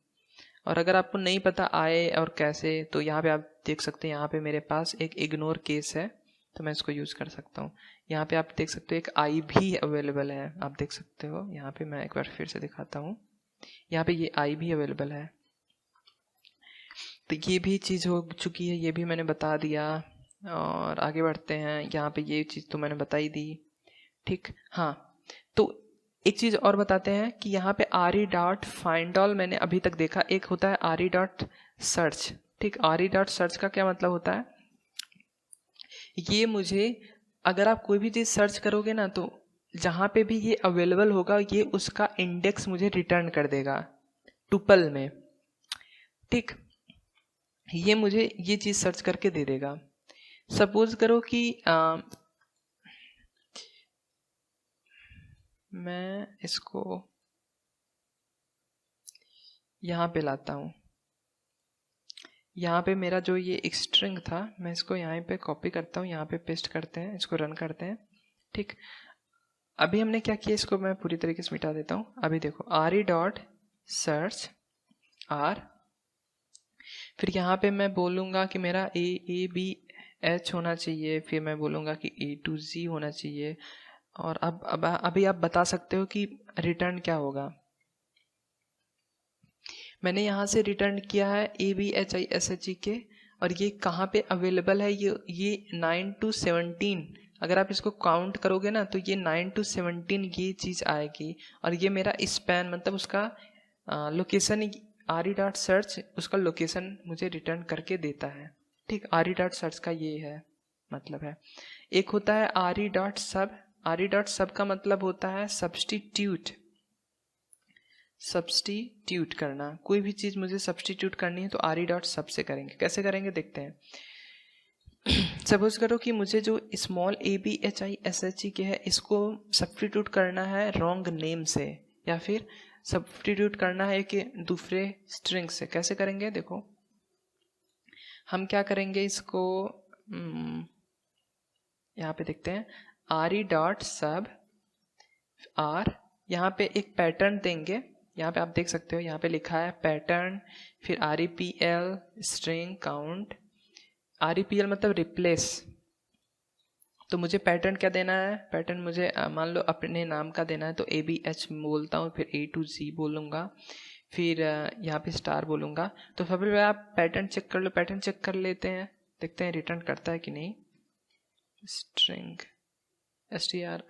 और अगर आपको नहीं पता आए और कैसे, तो यहाँ पे आप देख सकते हैं, यहाँ पे मेरे पास एक इग्नोर केस है, तो मैं इसको यूज कर सकता हूँ। यहाँ पे आप देख सकते हो एक आई भी अवेलेबल है, आप देख सकते हो। यहाँ पे मैं एक बार फिर से दिखाता हूँ, यहाँ पे ये आई भी अवेलेबल है। तो ये भी चीज़ हो चुकी है, ये भी मैंने बता दिया। और आगे बढ़ते हैं, यहाँ पे ये चीज़ तो मैंने बताई दी। ठीक, हाँ, तो एक चीज़ और बताते हैं कि यहाँ पे RE डॉट फाइंड ऑल मैंने अभी तक देखा, एक होता है RE डॉट सर्च। ठीक, RE डॉट सर्च का क्या मतलब होता है, ये मुझे, अगर आप कोई भी चीज़ सर्च करोगे ना, तो जहाँ पे भी ये अवेलेबल होगा ये उसका इंडेक्स मुझे रिटर्न कर देगा टुपल में। ठीक, ये मुझे ये चीज़ सर्च करके दे देगा। सपोज करो कि मैं इसको यहाँ पे लाता हूँ, यहाँ पे मेरा जो ये एक स्ट्रिंग था, मैं इसको यहाँ पे कॉपी करता हूँ, यहाँ पे पेस्ट करते हैं, इसको रन करते हैं। ठीक, अभी हमने क्या किया, इसको मैं पूरी तरीके से मिटा देता हूँ। अभी देखो RE डॉट सर्च R, फिर यहाँ पे मैं बोलूँगा कि मेरा ABH होना चाहिए, फिर मैं बोलूँगा कि A to Z होना चाहिए। और अब अभी आप बता सकते हो कि रिटर्न क्या होगा। मैंने यहाँ से रिटर्न किया है ABHISHEK, और ये कहाँ पे अवेलेबल है, ये 9 to 17, अगर आप इसको काउंट करोगे ना, तो ये 9 to 17 ये चीज़ आएगी। और ये मेरा स्पैन, मतलब उसका लोकेशन, RE डॉट सर्च उसका लोकेशन मुझे रिटर्न करके देता है। ठीक, RE डॉट सर्च का ये है मतलब है। एक होता है RE डॉट सब। RE डॉट सब का मतलब होता है सब्सटीट्यूट, सब्सटीट्यूट करना। कोई भी चीज़ मुझे सब्सटीट्यूट करनी है तो RE डॉट सब से करेंगे। कैसे करेंगे देखते हैं। सपोज करो कि मुझे जो स्मॉल ABHISHEK है, इसको सब्सटीट्यूट करना है रॉन्ग नेम से, या फिर सब्सटीट्यूट करना है कि दूसरे स्ट्रिंग से। कैसे करेंगे देखो, हम क्या करेंगे, इसको यहाँ पे देखते हैं, RE डॉट सब R, यहाँ पे एक पैटर्न देंगे। यहाँ पे आप देख सकते हो, यहाँ पे लिखा है पैटर्न, फिर REPL स्ट्रिंग काउंट। REPL मतलब रिप्लेस। तो मुझे पैटर्न क्या देना है, पैटर्न मुझे मान लो अपने नाम का देना है, तो ABH बोलता हूँ, फिर A to Z बोलूँगा, फिर यहाँ पे स्टार बोलूँगा। तो सबसे पहले आप पैटर्न चेक कर लो, पैटर्न चेक कर लेते हैं, देखते हैं रिटर्न करता है कि नहीं। स्ट्रिंग STRING,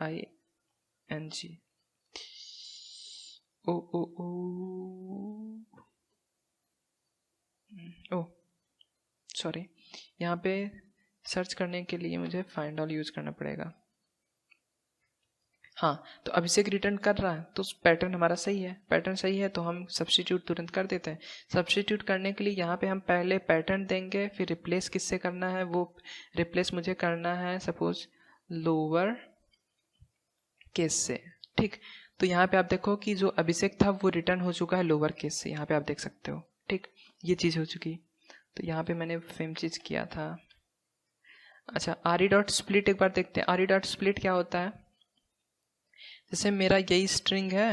ओ सॉरी, यहाँ पे सर्च करने के लिए मुझे फाइंड ऑल यूज करना पड़ेगा। हाँ, तो अभिषेक रिटर्न कर रहा है, तो पैटर्न हमारा सही है। पैटर्न सही है तो हम सब्स्टिट्यूट तुरंत कर देते हैं। सब्स्टिट्यूट करने के लिए यहाँ पे हम पहले पैटर्न देंगे, फिर रिप्लेस किससे करना है, वो रिप्लेस मुझे करना है सपोज लोअर केस से। ठीक, तो यहाँ पे आप देखो कि जो अभिषेक था वो रिटर्न हो चुका है लोअर केस से, यहाँ पे आप देख सकते हो। ठीक, ये चीज़ हो चुकी। तो यहाँ पे मैंने सेम चीज़ किया था। अच्छा, RE डॉट स्प्लिट एक बार देखते हैं। RE डॉट स्प्लिट क्या होता है, जैसे मेरा यही स्ट्रिंग है,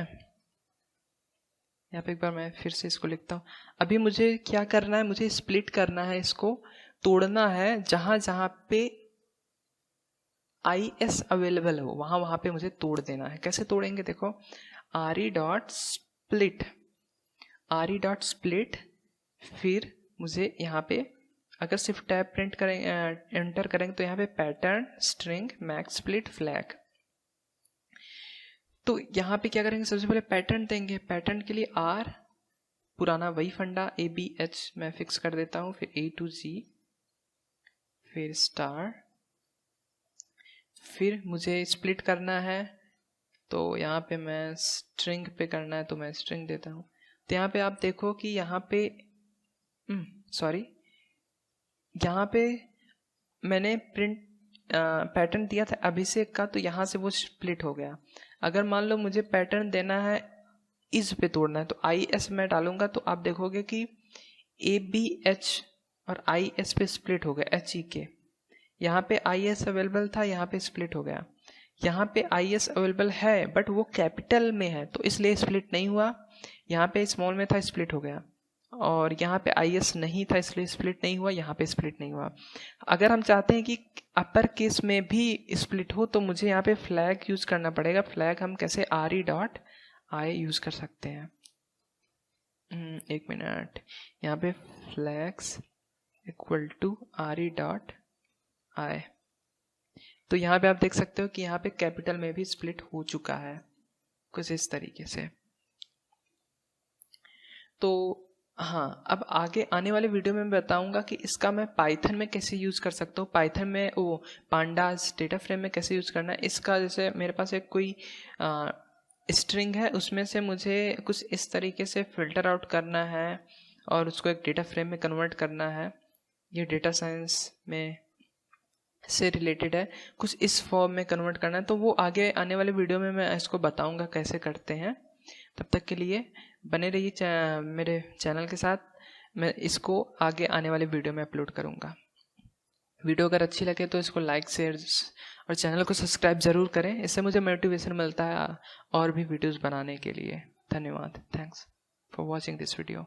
यहाँ पे एक बार मैं फिर से इसको लिखता हूँ। अभी मुझे क्या करना है, मुझे स्प्लिट करना है, इसको तोड़ना है। जहाँ जहाँ पे IS अवेलेबल हो वहाँ पे मुझे तोड़ देना है। कैसे तोड़ेंगे देखो, RE डॉट स्प्लिट, फिर मुझे यहाँ पे अगर सिर्फ टैब प्रिंट करेंगे एंटर करेंगे तो यहाँ पे pattern string max split flag. तो यहाँ पे क्या करेंगे, सबसे पहले पैटर्न देंगे। पैटर्न के लिए R पुराना वही फंडा ABH मैं फिक्स कर देता हूँ, फिर A to Z, फिर स्टार, फिर मुझे स्प्लिट करना है तो यहाँ पे मैं स्ट्रिंग पे करना है तो मैं स्ट्रिंग देता हूँ। तो यहाँ पे आप देखो कि यहाँ पे यहाँ पे मैंने प्रिंट पैटर्न दिया था अभिषेक का, तो यहाँ से वो स्प्लिट हो गया। अगर मान लो मुझे पैटर्न देना है इस पे तोड़ना है तो IS मैं डालूंगा तो आप देखोगे कि ABH और IS पे स्प्लिट हो गया HEK। यहाँ पे IS अवेलेबल था, यहाँ पे स्प्लिट हो गया। यहाँ पे IS अवेलेबल है बट वो कैपिटल में है तो इसलिए स्प्लिट नहीं हुआ। यहाँ पे स्मॉल में था, स्प्लिट हो गया। और यहाँ पे IS नहीं था इसलिए स्प्लिट नहीं हुआ, यहाँ पे स्प्लिट नहीं हुआ। अगर हम चाहते हैं कि अपर केस में भी स्प्लिट हो तो मुझे यहाँ पे फ्लैग यूज करना पड़ेगा। फ्लैग हम कैसे, RE डॉट I यूज कर सकते हैं। एक मिनट, यहाँ पे flags equal to RE dot I। तो यहाँ पे आप देख सकते हो कि यहाँ पे कैपिटल में भी स्प्लिट हो चुका है कुछ इस तरीके से। तो हाँ, अब आगे आने वाले वीडियो में मैं बताऊंगा कि इसका मैं पाइथन में कैसे यूज़ कर सकता हूँ, पाइथन में वो पांडास डेटा फ्रेम में कैसे यूज़ करना है। इसका जैसे मेरे पास एक कोई स्ट्रिंग है, उसमें से मुझे कुछ इस तरीके से फिल्टर आउट करना है और उसको एक डेटा फ्रेम में कन्वर्ट करना है। ये डेटा साइंस में से रिलेटेड है, कुछ इस फॉर्म में कन्वर्ट करना है। तो वो आगे आने वाले वीडियो में मैं इसको बताऊंगा कैसे करते हैं। तब तक के लिए बने रहिए मेरे चैनल के साथ। मैं इसको आगे आने वाले वीडियो में अपलोड करूंगा। वीडियो अगर अच्छी लगे तो इसको लाइक, शेयर और चैनल को सब्सक्राइब ज़रूर करें। इससे मुझे मोटिवेशन मिलता है और भी वीडियोस बनाने के लिए। धन्यवाद। Thanks for watching this video.